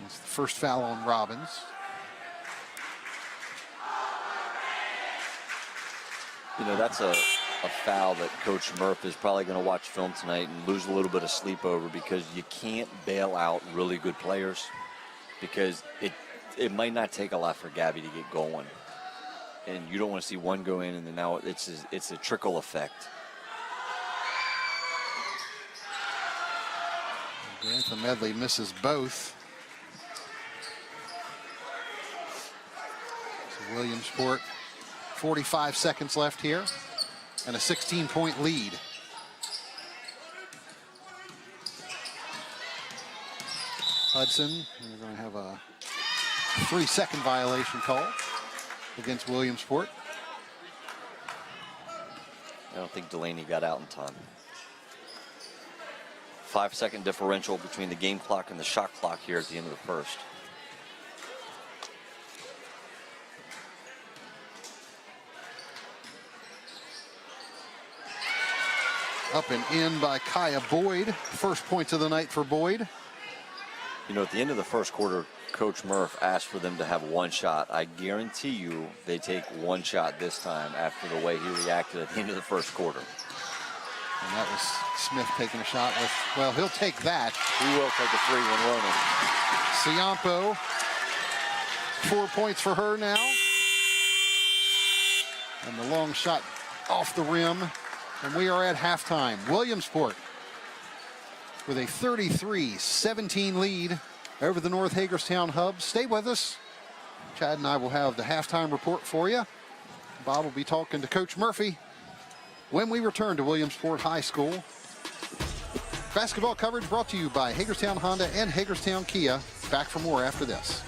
That's the first foul on Robbins. You know, that's a foul that Coach Murph is probably going to watch film tonight and lose a little bit of sleep over, because you can't bail out really good players, because it might not take a lot for Gabby to get going. And you don't want to see one go in and then now it's a trickle effect. Grantham Medley misses both. So Williamsport, 45 seconds left here, and a 16-point lead. Hudson, we're going to have a 3-second violation call against Williamsport. I don't think Delaney got out in time. 5-second differential between the game clock and the shot clock here at the end of the first. Up and in by Kaya Boyd. First points of the night for Boyd. You know, at the end of the first quarter, Coach Murph asked for them to have one shot. I guarantee you they take one shot this time after the way he reacted at the end of the first quarter. And that was Smith taking a shot with, well, he'll take that. He will take a 3 when running. Ciampo, 4 points for her now. And the long shot off the rim. And we are at halftime. Williamsport with a 33-17 lead over the North Hagerstown Hubs. Stay with us. Chad and I will have the halftime report for you. Bob will be talking to Coach Murphy when we return to Williamsport High School. Basketball coverage brought to you by Hagerstown Honda and Hagerstown Kia. Back for more after this.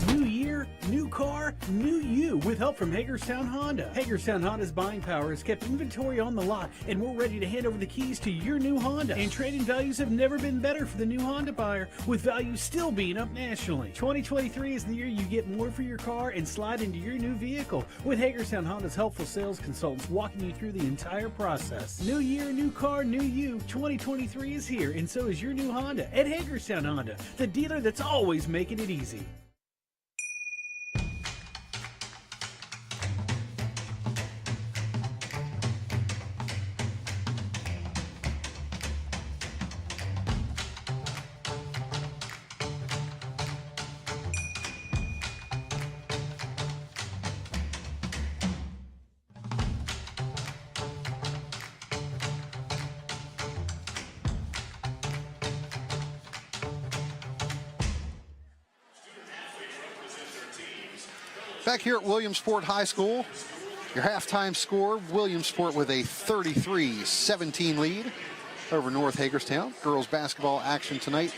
New year, new car, new you with help from Hagerstown Honda. Hagerstown Honda's buying power has kept inventory on the lot, and we're ready to hand over the keys to your new Honda. And trading values have never been better for the new Honda buyer, with values still being up nationally. 2023 is the year you get more for your car and slide into your new vehicle, with Hagerstown Honda's helpful sales consultants walking you through the entire process. New year, new car, new you. 2023 is here, and so is your new Honda at Hagerstown Honda, the dealer that's always making it easy. Back here at Williamsport High School, your halftime score, Williamsport with a 33-17 lead over North Hagerstown. Girls basketball action tonight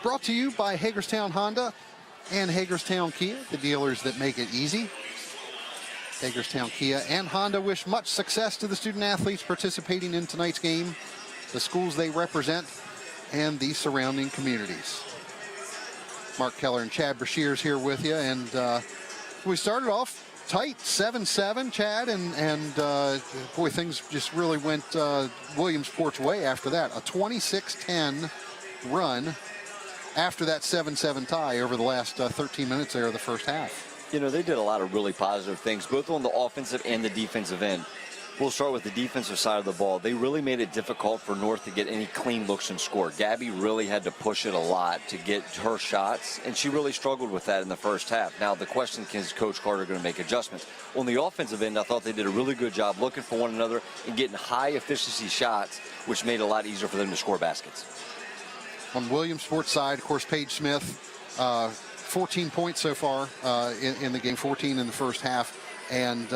brought to you by Hagerstown Honda and Hagerstown Kia, the dealers that make it easy. Hagerstown Kia and Honda wish much success to the student athletes participating in tonight's game, the schools they represent, and the surrounding communities. Mark Keller and Chad Brashears here with you, and we started off tight, 7-7, Chad, and boy, things just really went Williamsport's way after that. A 26-10 run after that 7-7 tie over the last 13 minutes there of the first half. You know, they did a lot of really positive things, both on the offensive and the defensive end. We'll start with the defensive side of the ball. They really made it difficult for North to get any clean looks and score. Gabby really had to push it a lot to get her shots, and she really struggled with that in the first half. Now, the question is Coach Carter going to make adjustments? On the offensive end, I thought they did a really good job looking for one another and getting high-efficiency shots, which made it a lot easier for them to score baskets. On Williamsport's side, of course, Paige Smith, 14 points so far in the game, 14 in the first half, and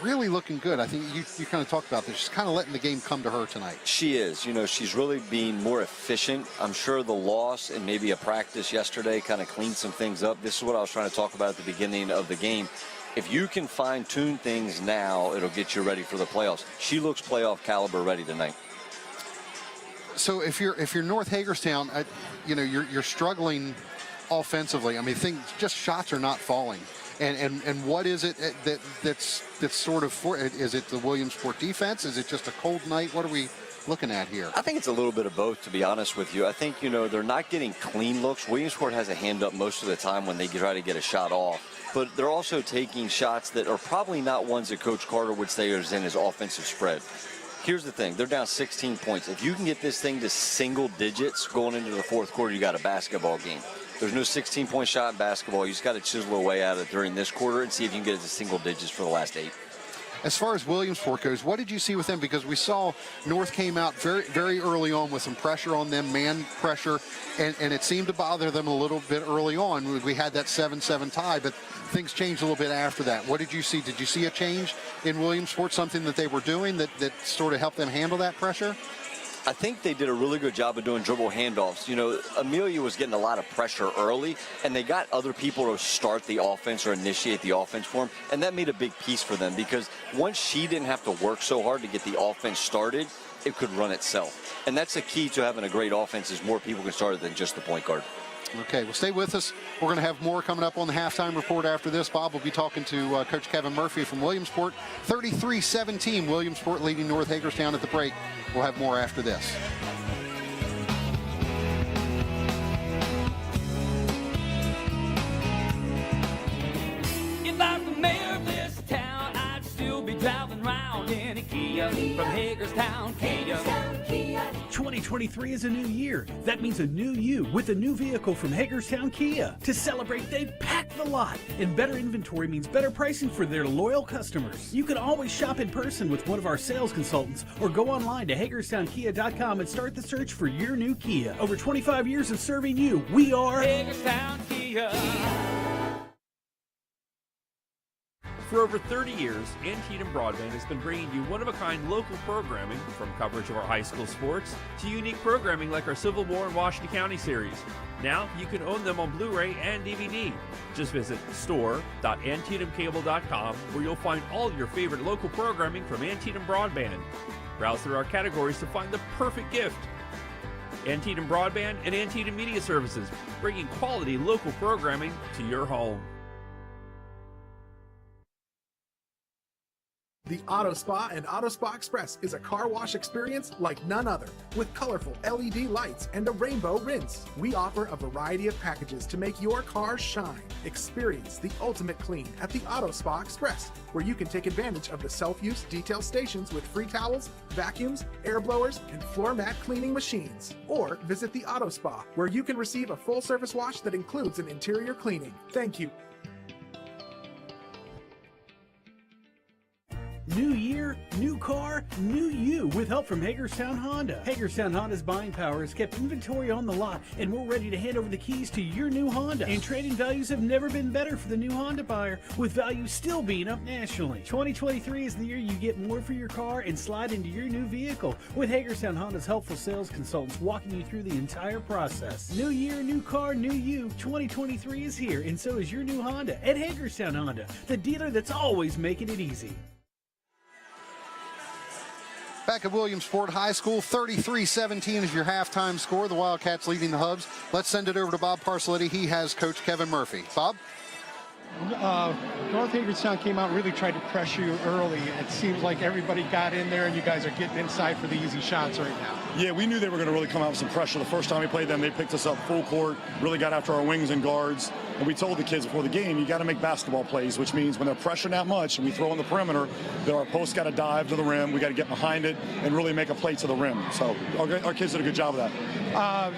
really looking good. I think you kind of talked about this. She's kind of letting the game come to her tonight. She is. You know, she's really being more efficient. I'm sure the loss and maybe a practice yesterday kind of cleaned some things up. This is what I was trying to talk about at the beginning of the game. If you can fine-tune things now, it'll get you ready for the playoffs. She looks playoff caliber ready tonight. So if you're North Hagerstown, you know, you're struggling offensively. I mean, just shots are not falling. And what is it that's sort of for it? Is it the Williamsport defense? Is it just a cold night? What are we looking at here? I think it's a little bit of both, to be honest with you. I think, you know, they're not getting clean looks. Williamsport has a hand up most of the time when they try to get a shot off. But they're also taking shots that are probably not ones that Coach Carter would say is in his offensive spread. Here's the thing. They're down 16 points. If you can get this thing to single digits going into the fourth quarter, you got a basketball game. There's no 16-point shot in basketball. You just got to chisel away at it during this quarter and see if you can get it to single digits for the last 8. As far as Williamsport goes, what did you see with them? Because we saw North came out very, very early on with some pressure on them, man pressure, and it seemed to bother them a little bit early on. We had that 7-7 tie, but things changed a little bit after that. What did you see? Did you see a change in Williamsport, something that they were doing that sort of helped them handle that pressure? I think they did a really good job of doing dribble handoffs. You know, Amelia was getting a lot of pressure early, and they got other people to start the offense or initiate the offense for them, and that made a big piece for them because once she didn't have to work so hard to get the offense started, it could run itself. And that's the key to having a great offense is more people can start it than just the point guard. Okay, well, stay with us. We're going to have more coming up on the halftime report after this. Bob will be talking to Coach Kevin Murphy from Williamsport. 33-17, Williamsport leading North Hagerstown at the break. We'll have more after this. If I'm the mayor of this Kia. From Hagerstown, Kia. 2023 is a new year. That means a new you with a new vehicle from Hagerstown Kia. To celebrate, they've packed the lot. And better inventory means better pricing for their loyal customers. You can always shop in person with one of our sales consultants or go online to HagerstownKia.com and start the search for your new Kia. Over 25 years of serving you, we are Hagerstown, Kia. For over 30 years, Antietam Broadband has been bringing you one-of-a-kind local programming, from coverage of our high school sports to unique programming like our Civil War and Washington County series. Now you can own them on Blu-ray and DVD. Just visit store.antietamcable.com, where you'll find all your favorite local programming from Antietam Broadband. Browse through our categories to find the perfect gift. Antietam Broadband and Antietam Media Services, bringing quality local programming to your home. The Auto Spa and Auto Spa Express is a car wash experience like none other, with colorful LED lights and a rainbow rinse. We offer a variety of packages to make your car shine. Experience the ultimate clean at the Auto Spa Express, where you can take advantage of the self-use detail stations with free towels, vacuums, air blowers, and floor mat cleaning machines. Or visit the Auto Spa, where you can receive a full-service wash that includes an interior cleaning. Thank you. New year, new car, new you with help from Hagerstown Honda. Hagerstown Honda's buying power has kept inventory on the lot, and we're ready to hand over the keys to your new Honda. And trading values have never been better for the new Honda buyer, with values still being up nationally. 2023 is the year you get more for your car and slide into your new vehicle, with Hagerstown Honda's helpful sales consultants walking you through the entire process. New year, new car, new you. 2023 is here, and so is your new Honda at Hagerstown Honda, the dealer that's always making it easy. Back at Williamsport High School, 33-17 is your halftime score. The Wildcats leading the Hubs. Let's send it over to Bob Parcelletti. He has Coach Kevin Murphy. Bob? North Hagerstown came out and really tried to pressure you early. It seems like everybody got in there, and you guys are getting inside for the easy shots right now. Yeah, we knew they were going to really come out with some pressure. The first time we played them, they picked us up full court, really got after our wings and guards. And we told the kids before the game, you got to make basketball plays, which means when they're pressuring that much and we throw on the perimeter, that our posts got to dive to the rim. We got to get behind it and really make a play to the rim. So our kids did a good job of that.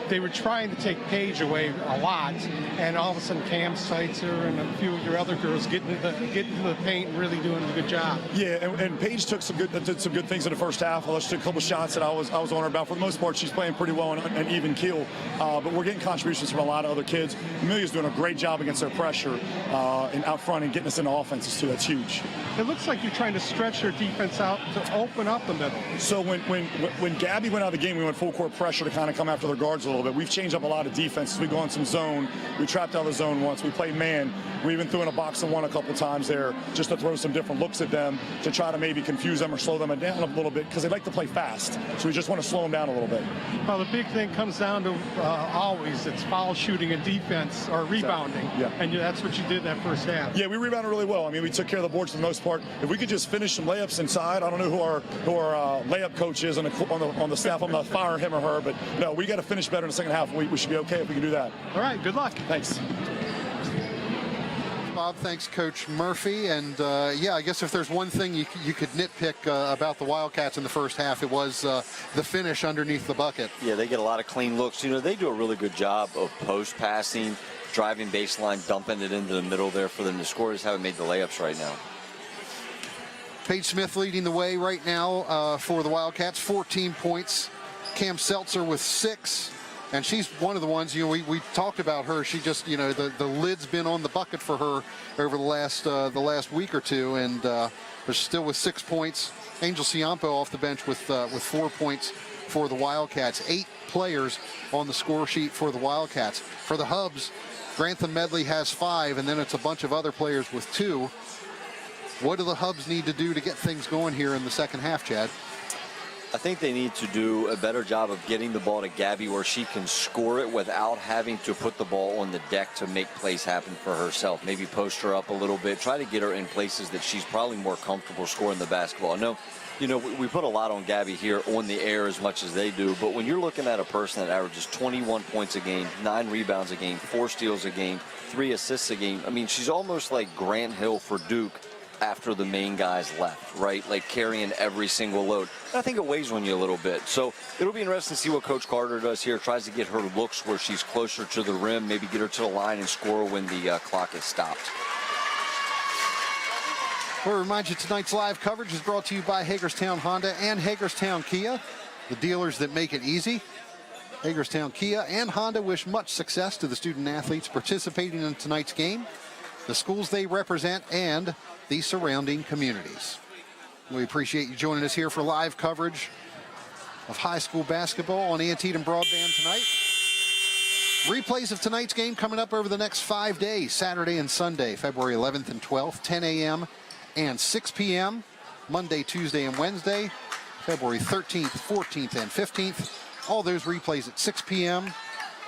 They were trying to take Paige away a lot, and all of a sudden Cam Seitzer and a few of your other girls getting to the paint and really doing a good job. Yeah, and Paige did some good things in the first half. She took a couple shots that I was on her about. For the most part, she's playing pretty well on an even keel. But we're getting contributions from a lot of other kids. Amelia's doing a great job against their pressure and out front and getting us into offenses too. That's huge. It looks like you're trying to stretch your defense out to open up the middle. So when Gabby went out of the game, we went full court pressure to kind of come after their guards a little bit. We've changed up a lot of defenses. We've gone some zone. We trapped out of the zone once. We played man. We even threw in a box and one a couple times there just to throw some different looks at them to try to maybe confuse them or slow them down a little bit because they like to play fast. So we just want to slow them down a little bit. Well, the big thing comes down to always it's foul shooting and defense or rebounding. Exactly. Yeah. And that's what you did that first half. Yeah, we rebounded really well. I mean, we took care of the boards for the most part. If we could just finish some layups inside, I don't know who our layup coach is on the staff. I'm not firing him or her, but no, we got to finish better in the second half. We should be okay if we can do that. All right, good luck. Thanks. Bob, thanks, Coach Murphy. And, I guess if there's one thing you could nitpick about the Wildcats in the first half, it was the finish underneath the bucket. Yeah, they get a lot of clean looks. You know, they do a really good job of post passing, driving baseline, dumping it into the middle there for them to score. Just haven't made the layups right now. Paige Smith leading the way right now for the Wildcats, 14 points. Cam Seltzer with 6. And she's one of the ones, we talked about her. She just, the lid's been on the bucket for her over the last week or two, and but still with 6 points. Angel Ciampo off the bench with 4 points for the Wildcats. 8 players on the score sheet for the Wildcats. For the Hubs, Grantham Medley has 5, and then it's a bunch of other players with 2. What do the Hubs need to do to get things going here in the second half, Chad? I think they need to do a better job of getting the ball to Gabby where she can score it without having to put the ball on the deck to make plays happen for herself. Maybe post her up a little bit. Try to get her in places that she's probably more comfortable scoring the basketball. I know, we put a lot on Gabby here on the air as much as they do, but when you're looking at a person that averages 21 points a game, 9 rebounds a game, 4 steals a game, 3 assists a game, I mean, she's almost like Grant Hill for Duke after the main guys left, right? Like carrying every single load. And I think it weighs on you a little bit. So it'll be interesting to see what Coach Carter does here. Tries to get her looks where she's closer to the rim, maybe get her to the line and score when the clock is stopped. We'll remind you tonight's live coverage is brought to you by Hagerstown Honda and Hagerstown Kia, the dealers that make it easy. Hagerstown Kia and Honda wish much success to the student athletes participating in tonight's game, the schools they represent, and the surrounding communities. We appreciate you joining us here for live coverage of high school basketball on Antietam Broadband tonight. Replays of tonight's game coming up over the next 5 days, Saturday and Sunday, February 11th and 12th, 10 a.m. and 6 p.m., Monday, Tuesday, and Wednesday, February 13th, 14th, and 15th. All those replays at 6 p.m.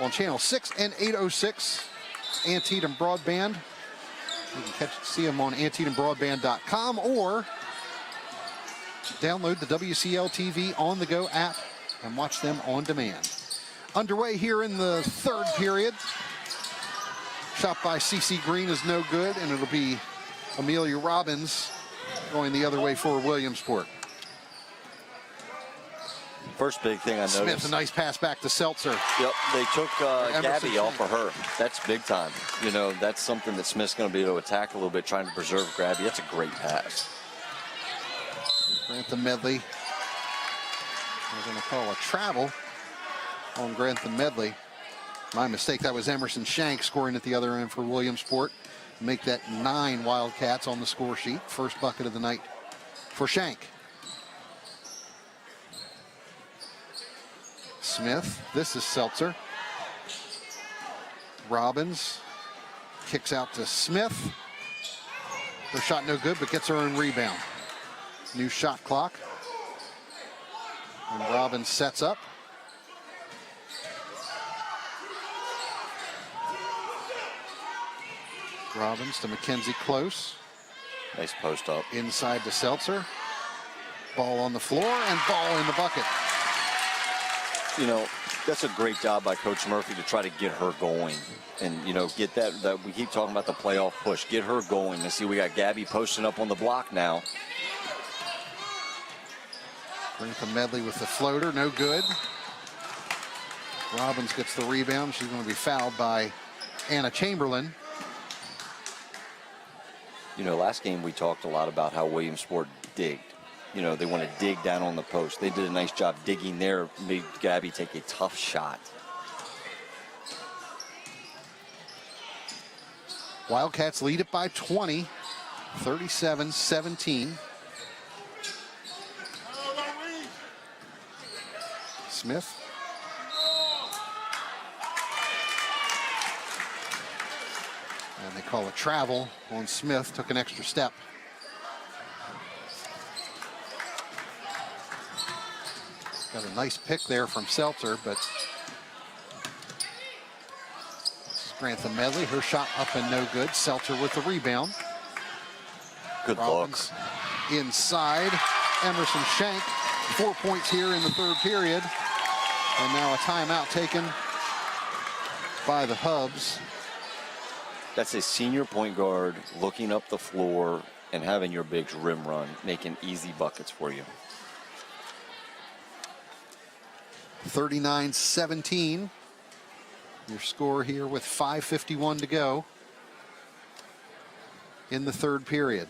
on Channel 6 and 806 Antietam Broadband. You can see them on AntietamBroadband.com or download the WCL TV On The Go app and watch them on demand. Underway here in the third period. Shot by CeCe Green is no good, and it'll be Amelia Robbins going the other way for Williamsport. First big thing I noticed. Smith, a nice pass back to Seltzer. Yep, they took Gabby Shank. off of her. That's big time. You know, that's something that Smith's going to be able to attack a little bit, trying to preserve Gabby. That's a great pass. Grantham Medley. We're going to call a travel on Grantham Medley. My mistake, that was Emerson Shank scoring at the other end for Williamsport. Make that 9 Wildcats on the score sheet. First bucket of the night for Shank. Smith, this is Seltzer. Robbins kicks out to Smith. Her shot no good, but gets her own rebound. New shot clock. And Robbins sets up. Robbins to Mackenzie Close. Nice post up. Inside to Seltzer. Ball on the floor and ball in the bucket. You know, that's a great job by Coach Murphy to try to get her going and, you know, get that we keep talking about the playoff push. Get her going. And see, we got Gabby posting up on the block now. Grantham Medley with the floater, no good. Robbins gets the rebound. She's going to be fouled by Anna Chamberlain. You know, last game we talked a lot about how Williamsport digged. You know, they want to dig down on the post. They did a nice job digging there, made Gabby take a tough shot. Wildcats lead it by 20, 37-17. Smith. And they call a travel on Smith, took an extra step. Got a nice pick there from Seltzer, but this is Grantham Medley. Her shot up and no good. Seltzer with the rebound. Good Robbins look. Inside. Emerson Shank. 4 points here in the third period. And now a timeout taken by the Hubs. That's a senior point guard looking up the floor and having your bigs rim run, making easy buckets for you. 39-17. Your score here with 5:51 to go in the third period.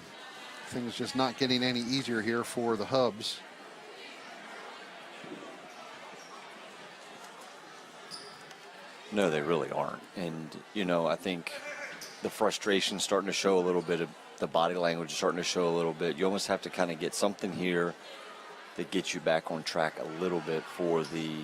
Things just not getting any easier here for the Hubs. No, they really aren't. And, you know, I think the frustration's starting to show a little bit, of the body language is starting to show a little bit. You almost have to kind of get something here that gets you back on track a little bit for the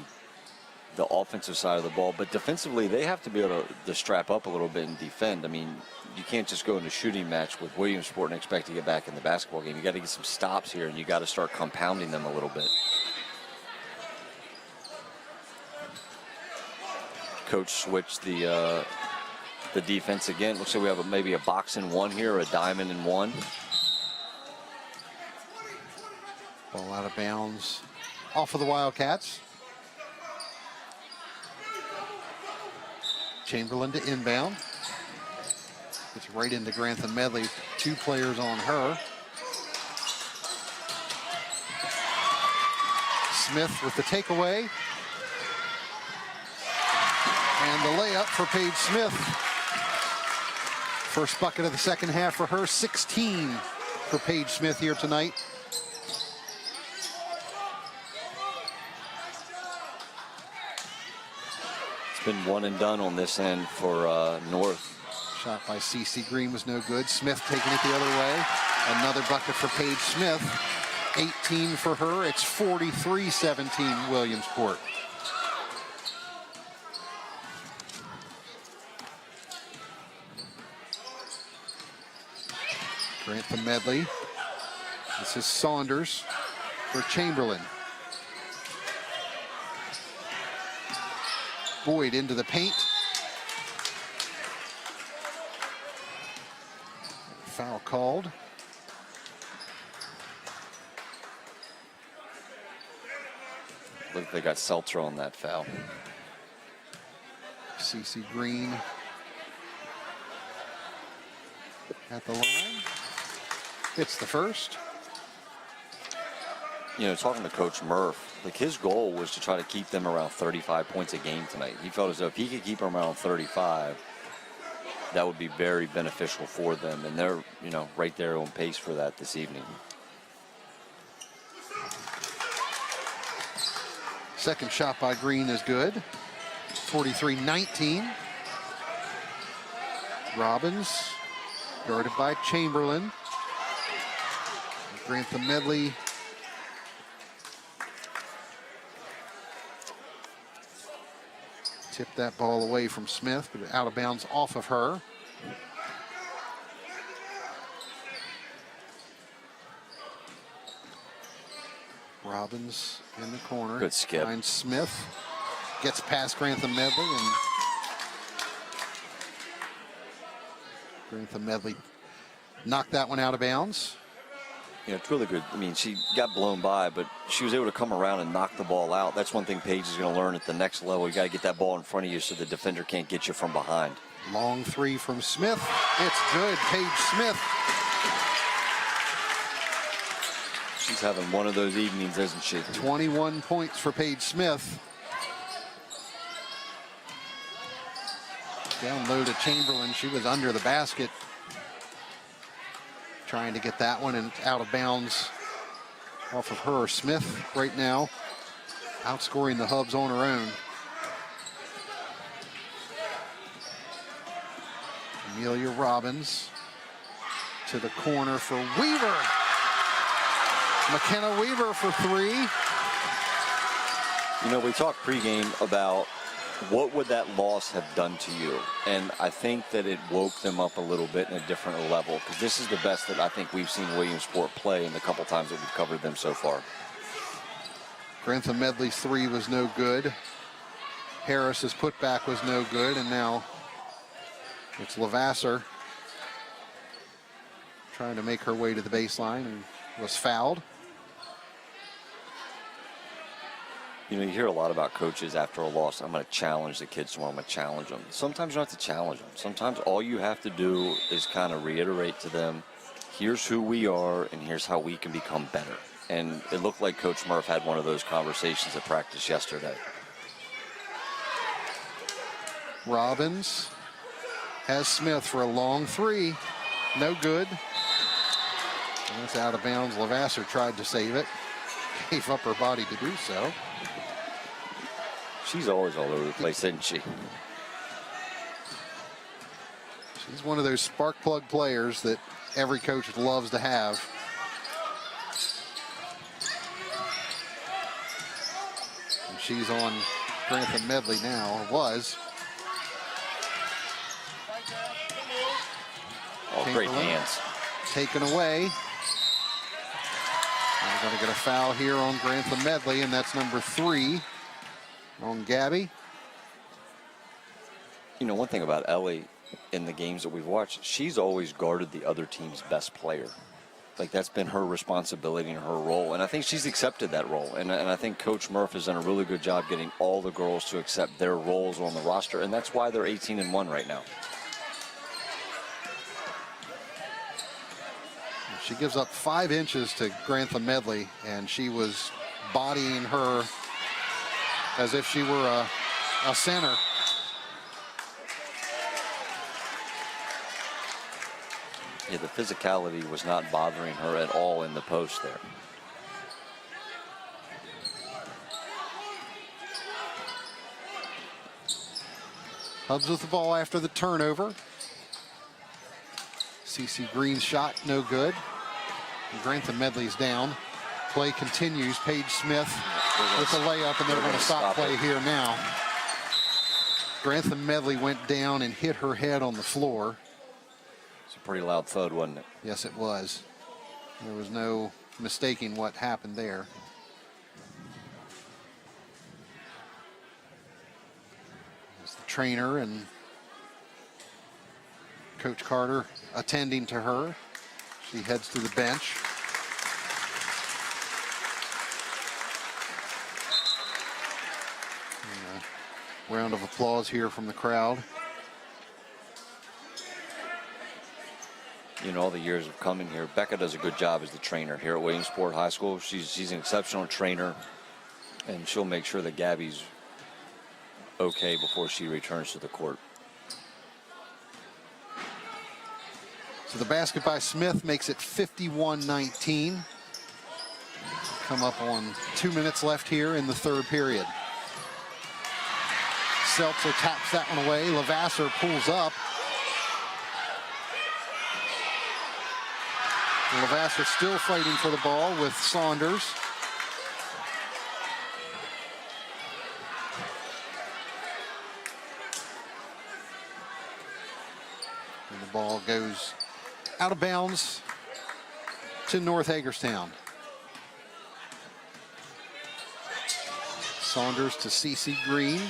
offensive side of the ball. But defensively, they have to be able to strap up a little bit and defend. I mean, you can't just go into a shooting match with Williamsport and expect to get back in the basketball game. You got to get some stops here, and you got to start compounding them a little bit. Coach switched the defense again. Looks like we have maybe a box and one here, or a diamond and one. Ball out of bounds off of the Wildcats. Chamberlain to inbound. Gets right into Grantham Medley. 2 players on her. Smith with the takeaway. And the layup for Paige Smith. First bucket of the second half for her. 16 for Paige Smith here tonight. It's been one and done on this end for North. Shot by CeCe Green was no good. Smith taking it the other way. Another bucket for Paige Smith. 18 for her. It's 43-17 Williamsport. Grantham Medley. This is Saunders for Chamberlain. Boyd into the paint. Foul called. Look, they got Seltzer on that foul. CeCe Green at the line. Hits the first. You know, talking to Coach Murph, like his goal was to try to keep them around 35 points a game tonight. He felt as though if he could keep them around 35, that would be very beneficial for them. And they're, you know, right there on pace for that this evening. Second shot by Green is good. 43-19. Robbins guarded by Chamberlain. Grantham Medley tipped that ball away from Smith, but out of bounds off of her. Robbins in the corner. Good skip. Finds Smith. Gets past Grantham Medley, and Grantham Medley knocked that one out of bounds. You know, it's really good. I mean, she got blown by, but she was able to come around and knock the ball out. That's one thing Paige is going to learn at the next level. You got to get that ball in front of you so the defender can't get you from behind. Long three from Smith. It's good. Paige Smith. She's having one of those evenings, isn't she? 21 points for Paige Smith. Down low to Chamberlain. She was under the basket, trying to get that one, and out of bounds off of her. Smith right now outscoring the Hubs on her own. Amelia Robbins to the corner for Weaver. McKenna Weaver for 3. You know, we talked pregame about what would that loss have done to you? And I think that it woke them up a little bit in a different level, because this is the best that I think we've seen Williamsport play in the couple times that we've covered them so far. Grantham Medley's 3 was no good. Harris's putback was no good, and now it's Levasseur trying to make her way to the baseline and was fouled. You know, you hear a lot about coaches after a loss. I'm going to challenge the kids tomorrow. I'm going to challenge them. Sometimes you don't have to challenge them. Sometimes all you have to do is kind of reiterate to them, here's who we are and here's how we can become better. And it looked like Coach Murph had one of those conversations at practice yesterday. Robbins has Smith for a long 3. No good. And it's out of bounds. Levasseur tried to save it. Gave up her body to do so. She's always all over the place, isn't she? She's one of those spark plug players that every coach loves to have. And she's on Grantham Medley now, or was. Oh, great hands. Taken away. And we're going to get a foul here on Grantham Medley, and that's number 3 on Gabby. You know, one thing about Ellie in the games that we've watched, she's always guarded the other team's best player. Like, that's been her responsibility and her role, and I think she's accepted that role. And I think Coach Murph has done a really good job getting all the girls to accept their roles on the roster, and that's why they're 18-1 right now. She gives up 5 inches to Grantham Medley, and she was bodying her as if she were a center. Yeah, the physicality was not bothering her at all in the post there. Hubs with the ball after the turnover. CC Green's shot, no good. And Grantham Medley's down. Play continues. Paige Smith with the layup, and they're going to stop play here now. Grantham Medley went down and hit her head on the floor. It's a pretty loud thud, wasn't it? Yes, it was. There was no mistaking what happened there. It's the trainer and Coach Carter attending to her. She heads to the bench. And a round of applause here from the crowd. You know, all the years of coming here, Becca does a good job as the trainer here at Williamsport High School. She's an exceptional trainer, and she'll make sure that Gabby's okay before she returns to the court. So the basket by Smith makes it 51-19. Come up on 2 minutes left here in the third period. Seltzer taps that one away. Lavasser pulls up. Lavasser still fighting for the ball with Saunders. And the ball goes out of bounds to North Hagerstown. Saunders to CC Green.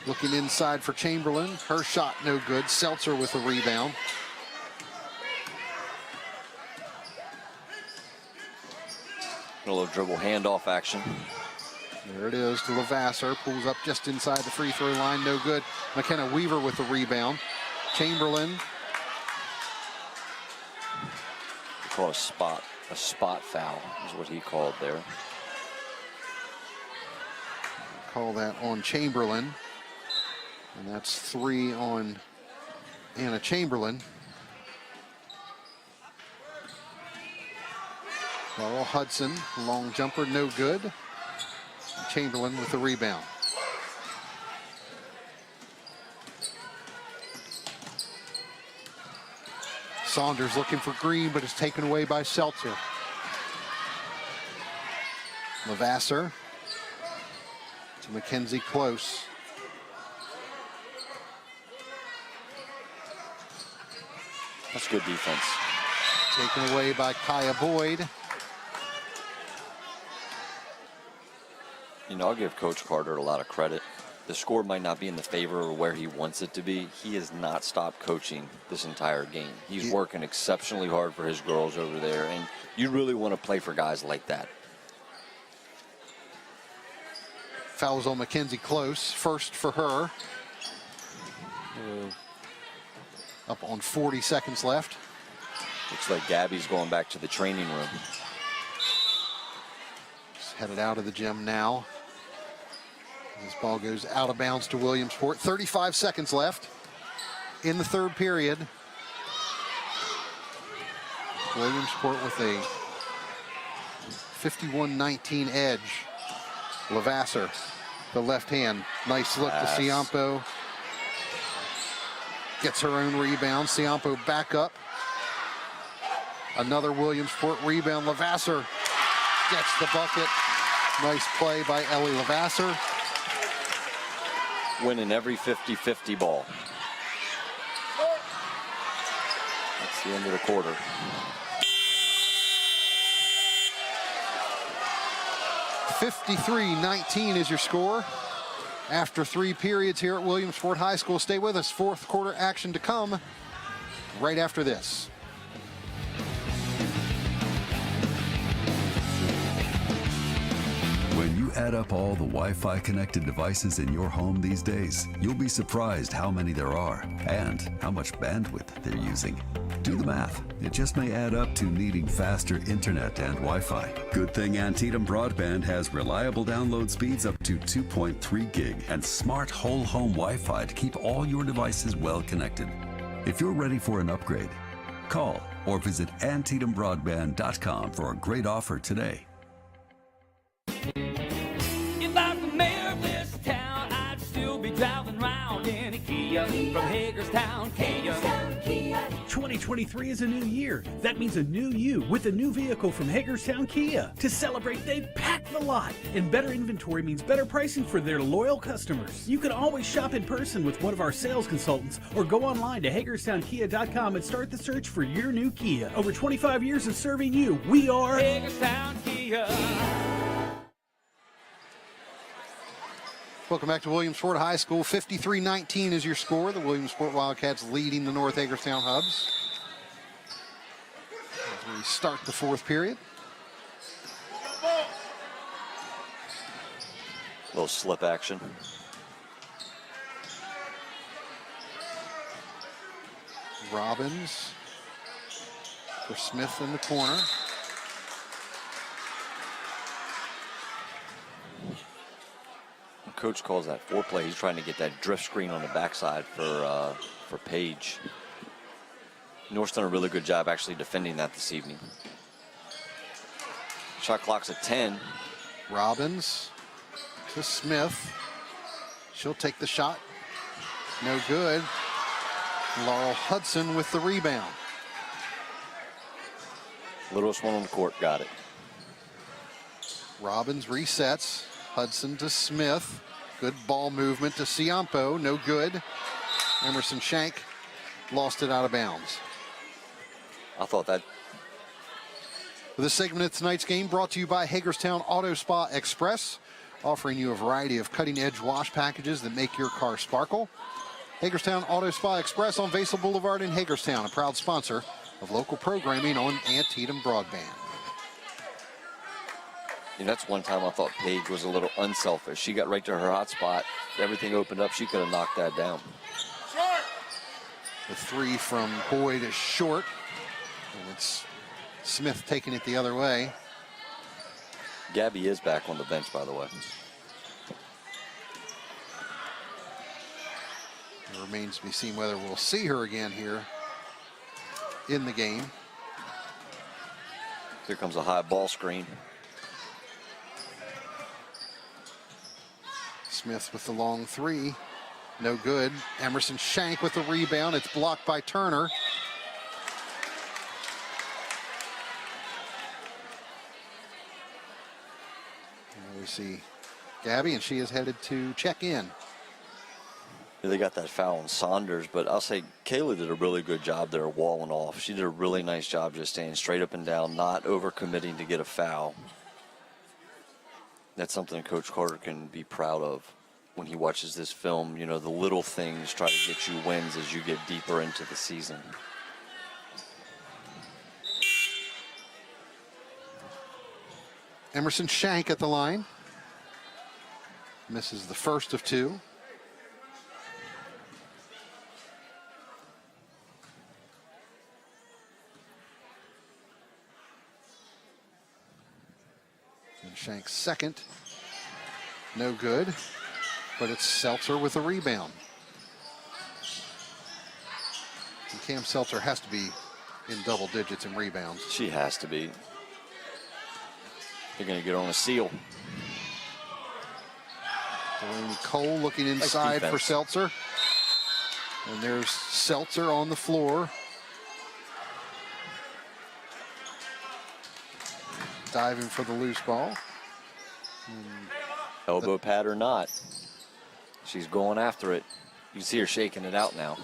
Looking inside for Chamberlain. Her shot no good. Seltzer with the rebound. A little dribble handoff action. There it is to Lavasser. Pulls up just inside the free throw line. No good. McKenna Weaver with the rebound. Chamberlain. They call it a spot foul is what he called there. Call that on Chamberlain. And that's 3 on Anna Chamberlain. Laurel Hudson, long jumper, no good. Chamberlain with the rebound. Saunders looking for Green, but it's taken away by Seltzer. Lavasser to Mackenzie Close. That's good defense. Taken away by Kaya Boyd. You know, I'll give Coach Carter a lot of credit. The score might not be in the favor of where he wants it to be. He has not stopped coaching this entire game. He's working exceptionally hard for his girls over there, and you really want to play for guys like that. Fouls on Mackenzie Close, first for her. Up on 40 seconds left. Looks like Gabby's going back to the training room. She's headed out of the gym now. This ball goes out of bounds to Williamsport. 35 seconds left in the third period. Williamsport with a 51-19 edge. Lavasser, the left hand. Nice look to Ciampo. Gets her own rebound. Ciampo back up. Another Williamsport rebound. Lavasser gets the bucket. Nice play by Ellie Lavasser. Winning every 50-50 ball. That's the end of the quarter. (53-19) is your score. After 3 periods here at Williamsport High School. Stay with us. Fourth quarter action to come right after this. When you add up all the Wi-Fi connected devices in your home these days, you'll be surprised how many there are and how much bandwidth they're using. Do the math. It just may add up to needing faster internet and Wi-Fi. Good thing Antietam Broadband has reliable download speeds up to 2.3 gig and smart whole home Wi-Fi to keep all your devices well connected. If you're ready for an upgrade, call or visit AntietamBroadband.com for a great offer today. If I was the mayor of this town, I'd still be driving around in a Kia from Hagerstown, Kia. 2023 is a new year. That means a new you with a new vehicle from Hagerstown Kia. To celebrate, they've packed the lot. And better inventory means better pricing for their loyal customers. You can always shop in person with one of our sales consultants or go online to HagerstownKia.com and start the search for your new Kia. Over 25 years of serving you, we are Hagerstown, Kia. Welcome back to Williamsport High School. 53-19 is your score. The Williamsport Wildcats leading the North Hagerstown Hubs. As we start the fourth period. Little slip action. Robbins for Smith in the corner. Coach calls that foreplay. He's trying to get that drift screen on the backside for Page. North's done a really good job actually defending that this evening. Shot clock's at 10. Robbins to Smith. She'll take the shot. No good. Laurel Hudson with the rebound. Littlest one on the court got it. Robbins resets. Hudson to Smith. Good ball movement to Ciampo. No good. Emerson Shank lost it out of bounds. I thought that. This segment of tonight's game brought to you by Hagerstown Auto Spa Express, offering you a variety of cutting-edge wash packages that make your car sparkle. Hagerstown Auto Spa Express on Vasel Boulevard in Hagerstown, a proud sponsor of local programming on Antietam Broadband. You know, that's one time I thought Paige was a little unselfish. She got right to her hot spot. Everything opened up. She could have knocked that down. The three from Boyd is short. And it's Smith taking it the other way. Gabby is back on the bench, by the way. It remains to be seen whether we'll see her again here in the game. Here comes a high ball screen. Smith with the long three. No good. Emerson Shank with the rebound. It's blocked by Turner. And we see Gabby, and she is headed to check in. They got that foul on Saunders, but I'll say Kayla did a really good job there walling off. She did a really nice job just staying straight up and down, not overcommitting to get a foul. That's something Coach Carter can be proud of when he watches this film. You know, the little things try to get you wins as you get deeper into the season. Emerson Shank at the line. Misses the first of two. And Shank's second. No good. But it's Seltzer with a rebound. And Cam Seltzer has to be in double digits in rebounds. She has to be. They're going to get on a seal. Delaney Cole looking inside for Seltzer. And there's Seltzer on the floor. Diving for the loose ball. Elbow pad or not, she's going after it. You see her shaking it out now.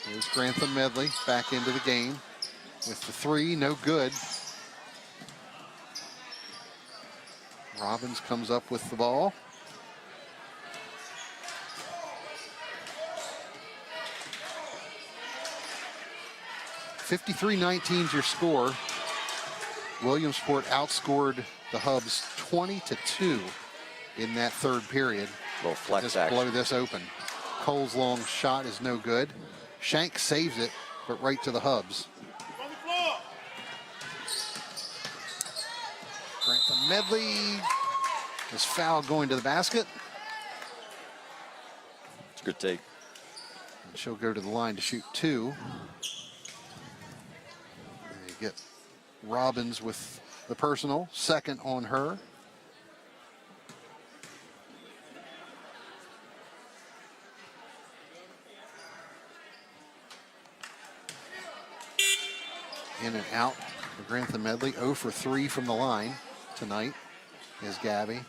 There's Grantham Medley back into the game with the three, no good. Robbins comes up with the ball. .53-19 is your score. Williamsport outscored the Hubs 20-2 in that third period. Little flex Just action. blow this open. Cole's long shot is no good. Shank saves it, but right to the Hubs. Grantham Medley is fouled going to the basket. It's a good take. And she'll go to the line to shoot 2. They get Robbins with the personal, second on her. In and out for Grantham Medley. 0 for 3 from the line tonight is Gabby.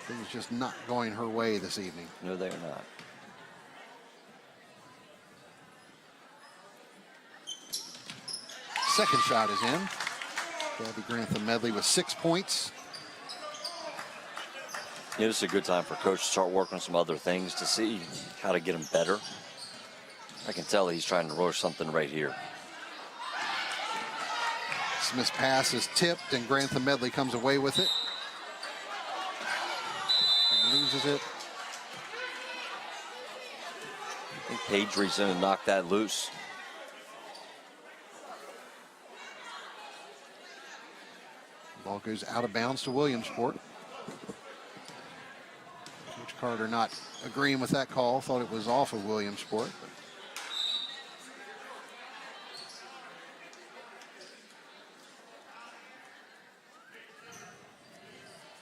Things just not going her way this evening. No, they are not. Second shot is in. Gabby Grantham Medley with 6 points. Yeah, this is a good time for coach to start working on some other things to see how to get him better. I can tell he's trying to rush something right here. Smith's pass is tipped, and Grantham Medley comes away with it. And loses it. I think Paige reached in and knocked that loose. Ball goes out of bounds to Williamsport. Coach Carter not agreeing with that call. Thought it was off of Williamsport.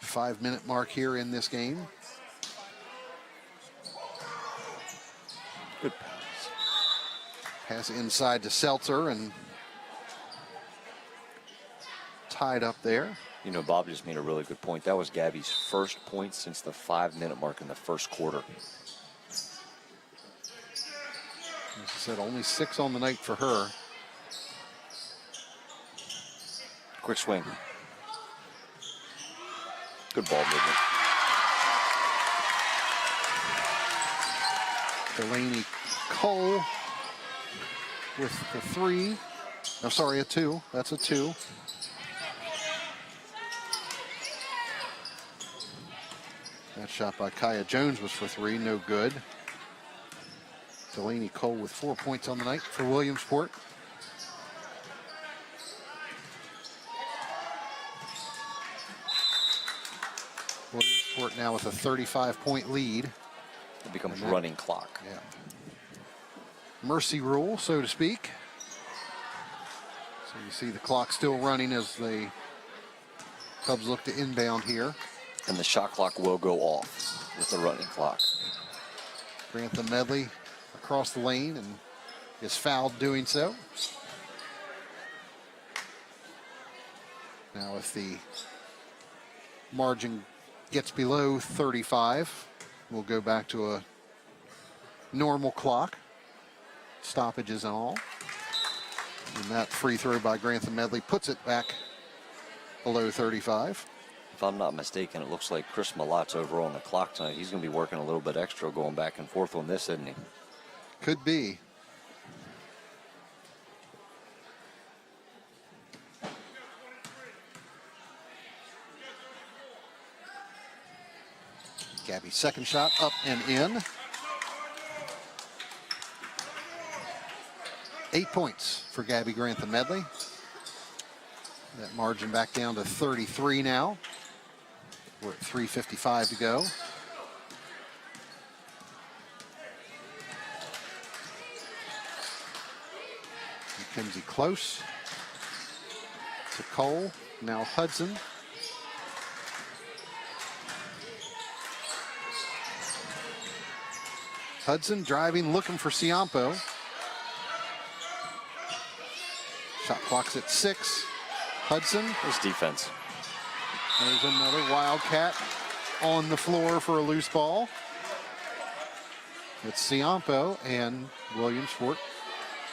5-minute mark here in this game. Good pass. Pass inside to Seltzer and tied up there. You know, Bob just made a really good point. That was Gabby's first point since the 5-minute mark in the first quarter. As I said, only 6 on the night for her. Quick swing. Good ball movement. Delaney Cole with the 3. Oh, sorry, a 2. That's a 2. That shot by Kaya Jones was for 3, no good. Delaney Cole with 4 points on the night for Williamsport. Williamsport now with a 35-point lead. It becomes running clock. Yeah. Mercy rule, so to speak. So you see the clock still running as the Cubs look to inbound here. And the shot clock will go off with the running clock. Grantham Medley across the lane and is fouled doing so. Now if the margin gets below 35, we'll go back to a normal clock, stoppages and all. And that free throw by Grantham Medley puts it back below 35. If I'm not mistaken, it looks like Chris Malot's over on the clock tonight. He's going to be working a little bit extra going back and forth on this, isn't he? Could be. Gabby's second shot up and in. 8 points for Gabby Grantham Medley. That margin back down to 33 now. We're at 3:55 to go. Mackenzie close to Cole. Now Hudson. Hudson driving, looking for Ciampo. Shot clock's at 6. Hudson. His defense. There's another Wildcat on the floor for a loose ball. It's Ciampo, and Williamsport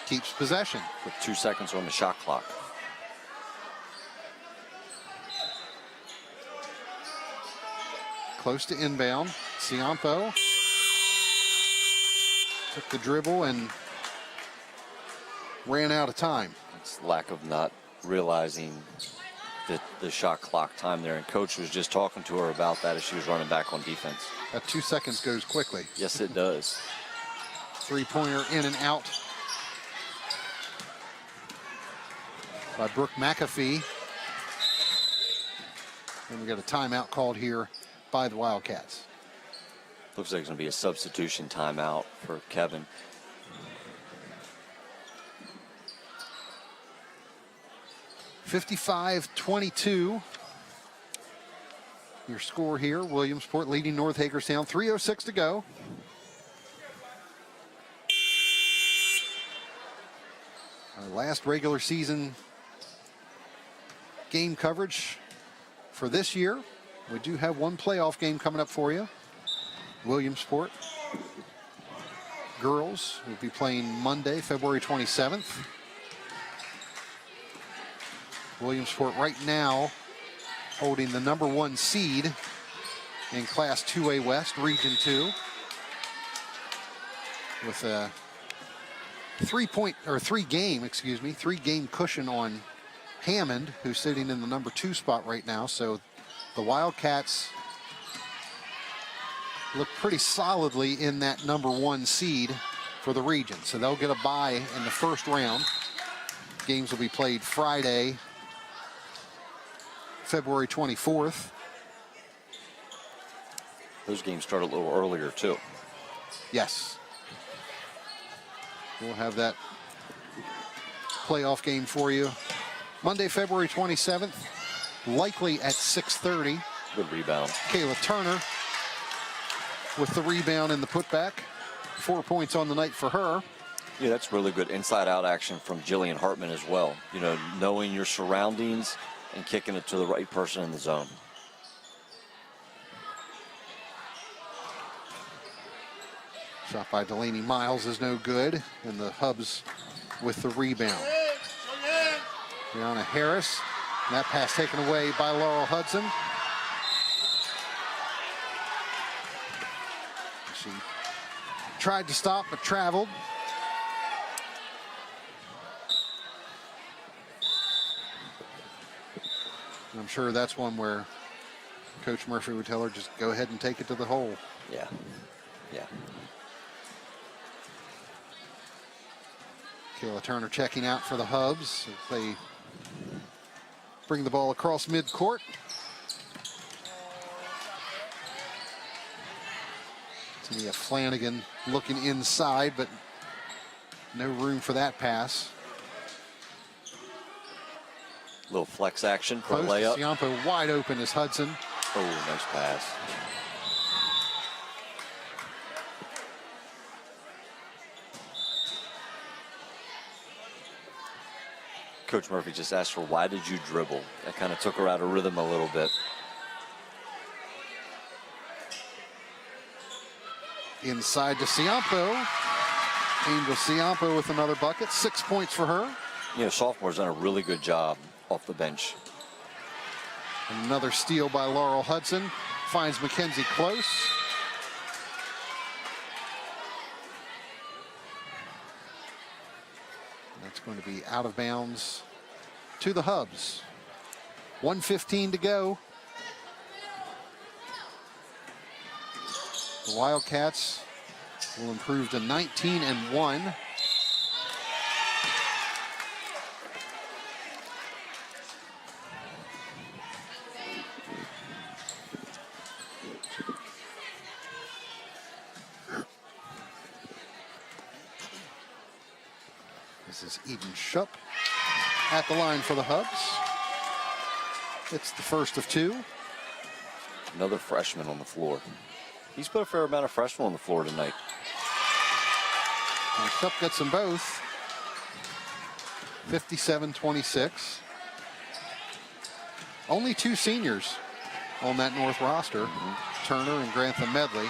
keeps possession. With 2 seconds on the shot clock. Close to inbound. Ciampo took the dribble and ran out of time. It's lack of not realizing the shot clock time there. And Coach was just talking to her about that as she was running back on defense. That 2 seconds goes quickly. Yes, it does. Three-pointer in and out by Brooke McAfee. And we got a timeout called here by the Wildcats. Looks like it's going to be a substitution timeout for Kevin. (55-22). Your score here, Williamsport leading North Hagerstown, 3:06 to go. Our last regular season game coverage for this year. We do have one playoff game coming up for you. Williamsport girls will be playing Monday, February 27th. Williamsport right now holding the #1 seed in Class 2A West, Region 2, with a three-game cushion on Hammond, who's sitting in the #2 spot right now. So the Wildcats look pretty solidly in that #1 seed for the region. So they'll get a bye in the first round. Games will be played Friday, February 24th. Those games start a little earlier, too. Yes. We'll have that playoff game for you Monday, February 27th, likely at 6:30. Good rebound. Kayla Turner with the rebound and the putback. 4 points on the night for her. Yeah, that's really good inside-out action from Jillian Hartman as well. You know, knowing your surroundings and kicking it to the right person in the zone. Shot by Delaney Miles is no good, and the Hubs with the rebound. Brianna Harris, and that pass taken away by Laurel Hudson. She tried to stop but traveled. I'm sure that's one where Coach Murphy would tell her, just go ahead and take it to the hole. Yeah, yeah. Kayla Turner checking out for the Hubs. They bring the ball across midcourt. Tania Flanagan looking inside, but no room for that pass. Little flex action for a Post, layup. Ciampo wide open is Hudson. Oh, nice pass. Coach Murphy just asked her, why did you dribble? That kind of took her out of rhythm a little bit. Inside to Ciampo. Angel Ciampo with another bucket. 6 points for her. You know, sophomore's done a really good job off the bench. And another steal by Laurel Hudson. Finds Mackenzie close. That's going to be out of bounds to the Hubs. 1:15 to go. The Wildcats will improve to 19-1. This is Eden Shupp at the line for the Hubs. It's the first of two. Another freshman on the floor. He's put a fair amount of freshmen on the floor tonight. And Shupp gets them both. 57-26. Only two seniors on that North roster, Turner and Grantham Medley.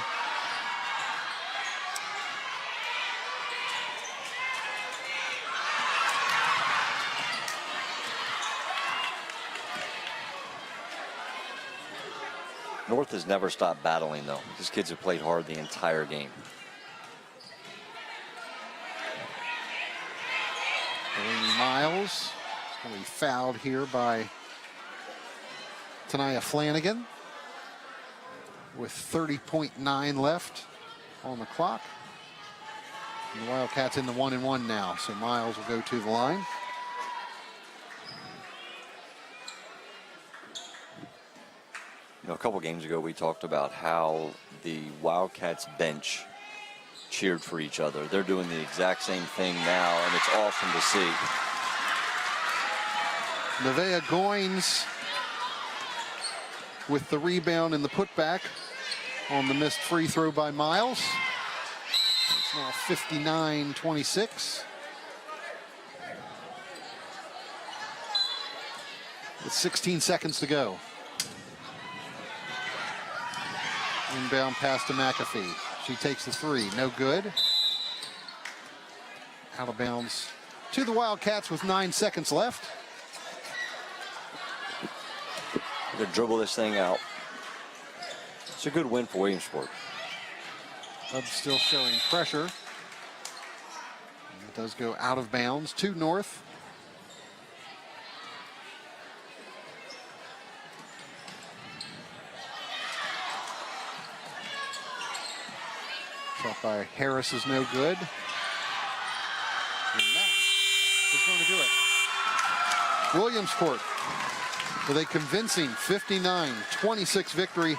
North has never stopped battling, though. These kids have played hard the entire game. Delaney Miles Going to be fouled here by Tania Flanagan with 30.9 left on the clock. And the Wildcats in the 1-and-1 now, so Miles will go to the line. You know, a couple games ago we talked about how the Wildcats bench cheered for each other. They're doing the exact same thing now, and it's awesome to see. Nevaeh Goins with the rebound and the putback on the missed free throw by Miles. It's now 59-26. With 16 seconds to go. Inbound pass to McAfee. She takes the three, no good. Out of bounds to the Wildcats with 9 seconds left. They dribble this thing out. It's a good win for Williamsport. Hub still showing pressure. And it does go out of bounds to North. Shot by Harris is no good. And that is going to do it. Williamsport with a convincing 59-26 victory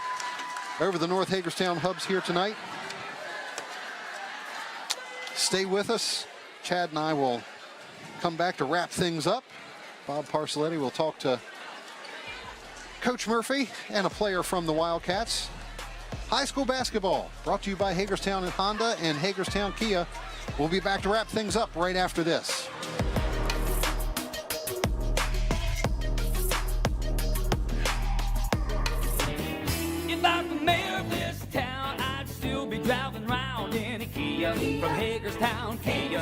over the North Hagerstown Hubs here tonight. Stay with us. Chad and I will come back to wrap things up. Bob Parcelletti will talk to Coach Murphy and a player from the Wildcats. High school basketball brought to you by Hagerstown and Honda and Hagerstown Kia. We'll be back to wrap things up right after this. If I were mayor of this town, I'd still be driving around in a Kia from Hagerstown Kia.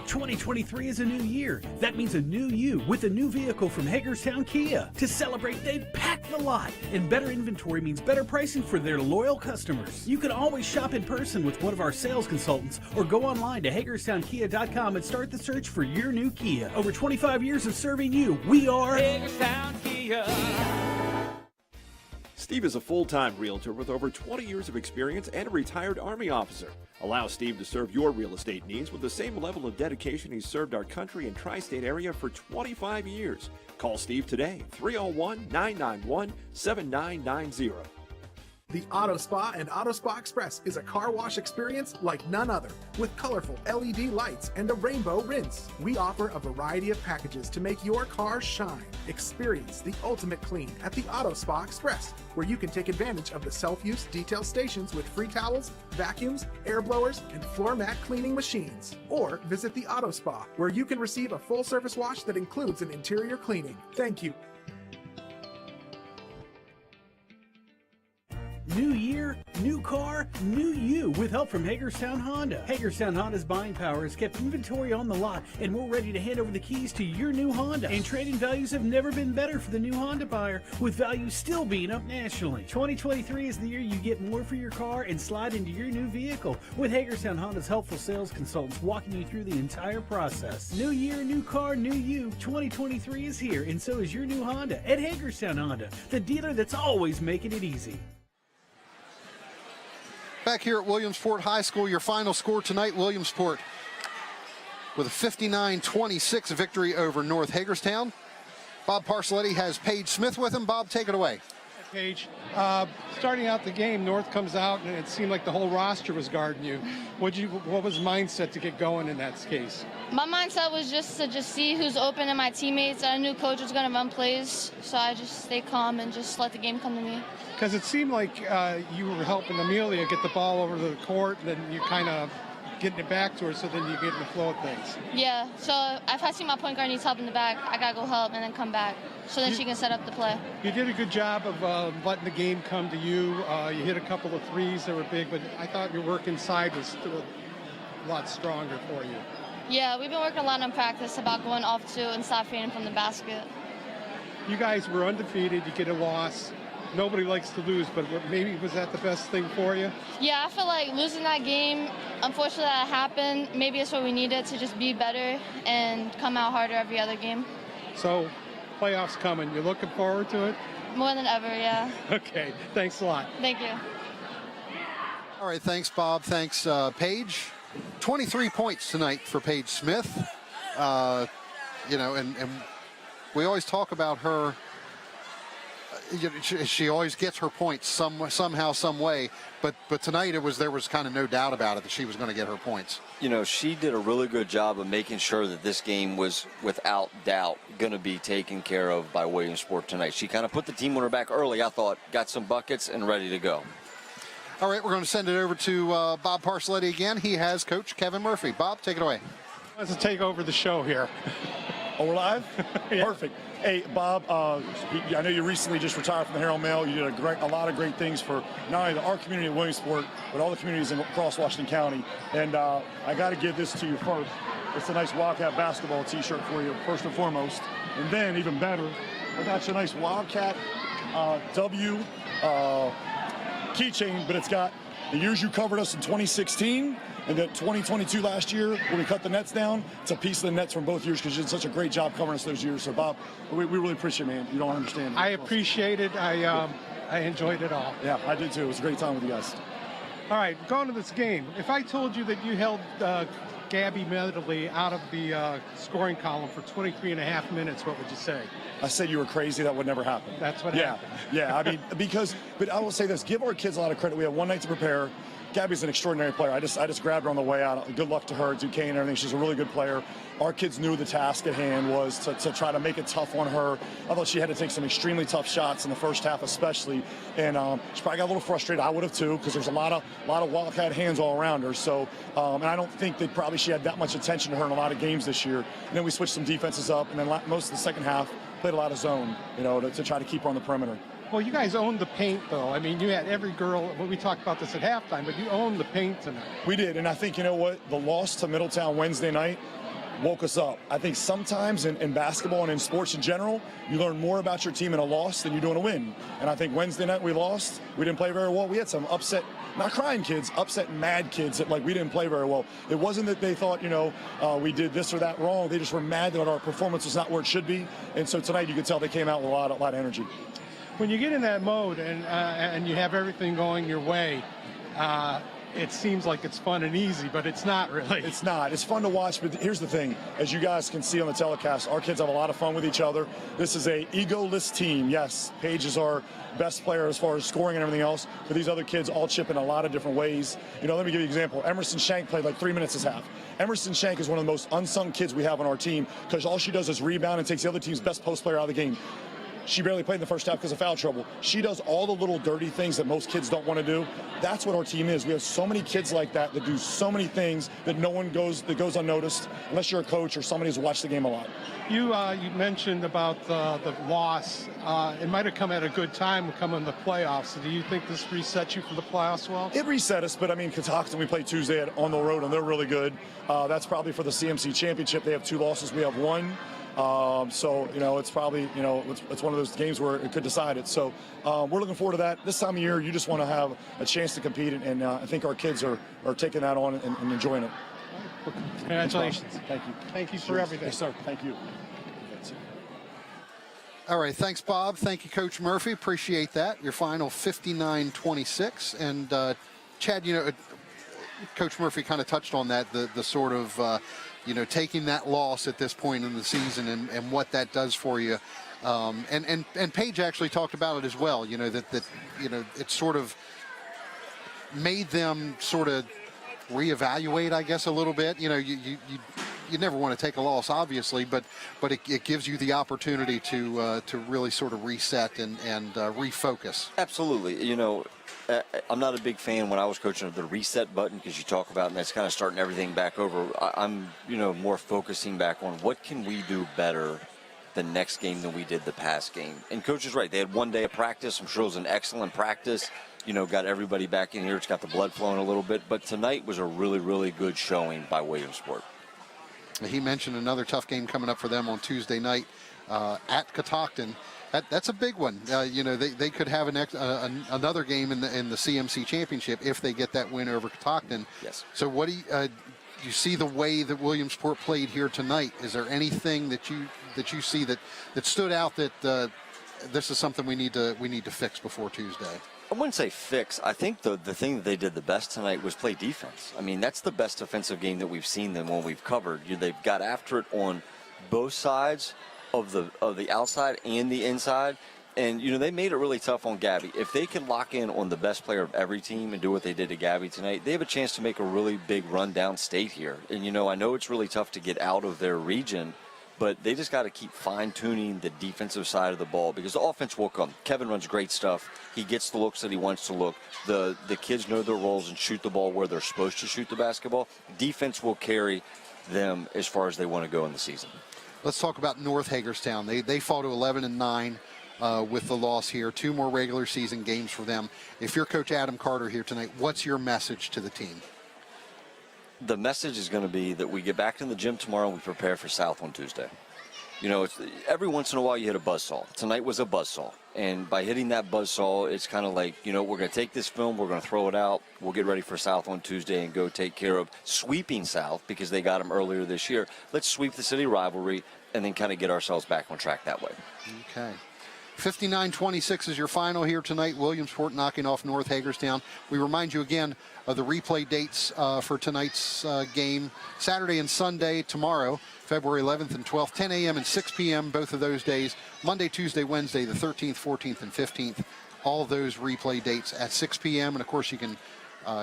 2023 is a new year. That means a new you with a new vehicle from Hagerstown Kia. To celebrate, they've packed the lot. And better inventory means better pricing for their loyal customers. You can always shop in person with one of our sales consultants or go online to HagerstownKia.com and start the search for your new Kia. Over 25 years of serving you, we are Hagerstown Kia. Steve is a full-time realtor with over 20 years of experience and a retired Army officer. Allow Steve to serve your real estate needs with the same level of dedication he's served our country and tri-state area for 25 years. Call Steve today, 301-991-7990. The Auto Spa and Auto Spa Express is a car wash experience like none other, with colorful LED lights and a rainbow rinse. We offer a variety of packages to make your car shine. Experience the ultimate clean at the Auto Spa Express, where you can take advantage of the self-use detail stations with free towels, vacuums, air blowers, and floor mat cleaning machines. Or visit the Auto Spa, where you can receive a full-service wash that includes an interior cleaning. Thank you. New year, new car, new you with help from Hagerstown Honda. Hagerstown Honda's buying power has kept inventory on the lot, and we're ready to hand over the keys to your new Honda. And trading values have never been better for the new Honda buyer, with values still being up nationally. 2023 is the year you get more for your car and slide into your new vehicle, with Hagerstown Honda's helpful sales consultants walking you through the entire process. New year, new car, new you. 2023 is here, and so is your new Honda at Hagerstown Honda, the dealer that's always making it easy. Back here at Williamsport High School, your final score tonight, Williamsport with a 59-26 victory over North Hagerstown. Bob Parcelletti has Paige Smith with him. Bob, take it away. Paige, starting out the game, North comes out and it seemed like the whole roster was guarding you. What was mindset to get going in that case? My mindset was just to see who's open and my teammates. I knew coach was going to run plays, so I just stayed calm and just let the game come to me. Because it seemed like you were helping Amelia get the ball over to the court, and then you kind of getting it back to her, so then you get in the flow of things. Yeah, so if I see my point guard needs help in the back, I got to go help and then come back, so then she can set up the play. You did a good job of letting the game come to you. You hit a couple of threes that were big, but I thought your work inside was still a lot stronger for you. Yeah, we've been working a lot in practice about going off two and stop fading from the basket. You guys were undefeated. You get a loss. Nobody likes to lose, but maybe was that the best thing for you? Yeah, I feel like losing that game, unfortunately that happened. Maybe it's what we needed to just be better and come out harder every other game. So, playoffs coming. You looking forward to it? More than ever, yeah. Okay, thanks a lot. Thank you. All right, thanks, Bob. Thanks, Paige. 23 points tonight for Paige Smith. You know, and we always talk about her. She always gets her points somehow, some way. But tonight there was kind of no doubt about it that she was going to get her points. You know, she did a really good job of making sure that this game was, without doubt, going to be taken care of by Williamsport tonight. She kind of put the team on her back early, I thought, got some buckets and ready to go. All right, we're going to send it over to Bob Parcelletti again. He has Coach Kevin Murphy. Bob, take it away. Let's take over the show here. Oh, we're live? Yeah. Perfect. Hey, Bob, I know you recently just retired from the Herald Mail. You did a lot of great things for not only our community of Williamsport, but all the communities across Washington County. And I got to give this to you first. It's a nice Wildcat basketball T-shirt for you, first and foremost. And then, even better, I got you a nice Wildcat W keychain, but it's got the years you covered us in 2016 and then 2022 last year when we cut the nets down. It's a piece of the nets from both years because you did such a great job covering us those years. So, Bob, we really appreciate it, man. You don't understand. I appreciate it. I enjoyed it all. Yeah, I did too. It was a great time with you guys. All right, going to this game. If I told you that you held Gabby Medley out of the scoring column for 23 and a half minutes, what would you say? I said you were crazy. That would never happen. That's what happened. Yeah, I mean, but I will say this. Give our kids a lot of credit. We have one night to prepare. Gabby's an extraordinary player. I just grabbed her on the way out. Good luck to her, Duquesne and everything. She's a really good player. Our kids knew the task at hand was to try to make it tough on her. I thought she had to take some extremely tough shots in the first half especially. And she probably got a little frustrated. I would have too, because there's a lot of Wildcat hands all around her. So, and I don't think that probably she had that much attention to her in a lot of games this year. And then we switched some defenses up. And then most of the second half, played a lot of zone, to try to keep her on the perimeter. Well, you guys owned the paint, though. I mean, you had every girl. Well, we talked about this at halftime, but you owned the paint tonight. We did, and I think, you know what? The loss to Middletown Wednesday night woke us up. I think sometimes in basketball and in sports in general, you learn more about your team in a loss than you do in a win. And I think Wednesday night we lost. We didn't play very well. We had some upset, not crying kids, upset mad kids that, we didn't play very well. It wasn't that they thought, we did this or that wrong. They just were mad that our performance was not where it should be. And so tonight you could tell they came out with a lot of energy. When you get in that mode and you have everything going your way, it seems like it's fun and easy, but it's not really. It's not. It's fun to watch, but here's the thing. As you guys can see on the telecast, our kids have a lot of fun with each other. This is a egoless team. Yes, Paige is our best player as far as scoring and everything else, but these other kids all chip in a lot of different ways. Let me give you an example. Emerson Shank played 3 minutes this half. Emerson Shank is one of the most unsung kids we have on our team because all she does is rebound and takes the other team's best post player out of the game. She barely played in the first half because of foul trouble. She does all the little dirty things that most kids don't want to do. That's what our team is. We have so many kids like that do so many things that goes unnoticed unless you're a coach or somebody who's watched the game a lot. You mentioned about the loss. It might have come at a good time to come in the playoffs. Do you think this resets you for the playoffs well? It reset us, but I mean, Catoctin, we played Tuesday on the road, and they're really good. That's probably for the CMC championship. They have 2 losses. We have 1. So, it's probably, it's one of those games where it could decide it. So we're looking forward to that. This time of year, you just want to have a chance to compete, and I think our kids are taking that on and enjoying it. Congratulations. Thank you. Thank you for everything. Yes, sir. Thank you. All right, thanks, Bob. Thank you, Coach Murphy. Appreciate that. Your final 59-26. And, Chad, Coach Murphy kind of touched on that, the sort of, taking that loss at this point in the season and what that does for you. And Paige actually talked about it as well, that it sort of made them sort of reevaluate, I guess, a little bit. You never want to take a loss, obviously, but it gives you the opportunity to really sort of reset and refocus. Absolutely. I'm not a big fan when I was coaching of the reset button because you talk about, and that's kind of starting everything back over. I'm, more focusing back on what can we do better the next game than we did the past game. And Coach is right. They had 1 day of practice. I'm sure it was an excellent practice. Got everybody back in here. It's got the blood flowing a little bit. But tonight was a really, really good showing by Williamsport. He mentioned another tough game coming up for them on Tuesday night at Catoctin. That's a big one. They could have another game in the CMC championship if they get that win over Catoctin. Yes. So what do you see the way that Williamsport played here tonight. Is there anything that you see that stood out that this is something we need to fix before Tuesday? I wouldn't say fix. I think the thing that they did the best tonight was play defense. I mean, that's the best defensive game that we've seen them when we've covered. They've got after it on both sides of the outside and the inside. And, they made it really tough on Gabby. If they can lock in on the best player of every team and do what they did to Gabby tonight, they have a chance to make a really big run down state here. And, I know it's really tough to get out of their region, but they just got to keep fine-tuning the defensive side of the ball because the offense will come. Kevin runs great stuff. He gets the looks that he wants to look. The kids know their roles and shoot the ball where they're supposed to shoot the basketball. Defense will carry them as far as they want to go in the season. Let's talk about North Hagerstown. They fall to 11-9 with the loss here. 2 more regular season games for them. If you're Coach Adam Carter here tonight, what's your message to the team? The message is going to be that we get back in the gym tomorrow and we prepare for South on Tuesday. It's, every once in a while you hit a buzzsaw. Tonight was a buzzsaw. And by hitting that buzzsaw, it's kind of like, we're going to take this film, we're going to throw it out, we'll get ready for South on Tuesday and go take care of sweeping South because they got them earlier this year. Let's sweep the city rivalry and then kind of get ourselves back on track that way. Okay. 59-26 is your final here tonight. Williamsport knocking off North Hagerstown. We remind you again of the replay dates for tonight's game. Saturday and Sunday tomorrow, February 11th and 12th, 10 a.m. and 6 p.m. both of those days. Monday, Tuesday, Wednesday, the 13th, 14th, and 15th. All those replay dates at 6 p.m. And, of course, you can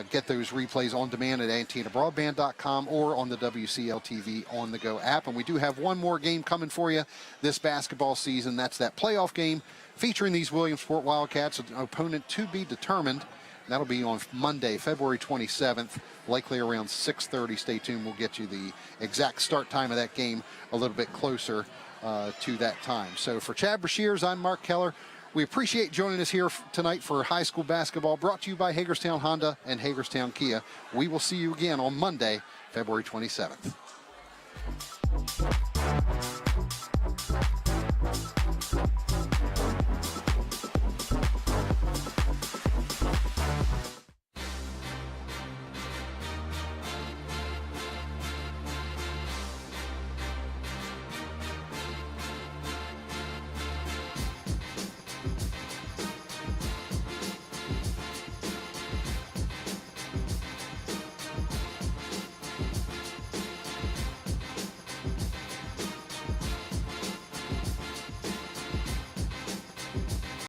get those replays on demand at antenabroadband.com or on the WCL-TV on-the-go app. And we do have one more game coming for you this basketball season. That's that playoff game featuring these Williamsport Wildcats, an opponent to be determined. That'll be on Monday, February 27th, likely around 6:30. Stay tuned. We'll get you the exact start time of that game a little bit closer to that time. So for Chad Brashears, I'm Mark Keller. We appreciate joining us here tonight for high school basketball, brought to you by Hagerstown Honda and Hagerstown Kia. We will see you again on Monday, February 27th.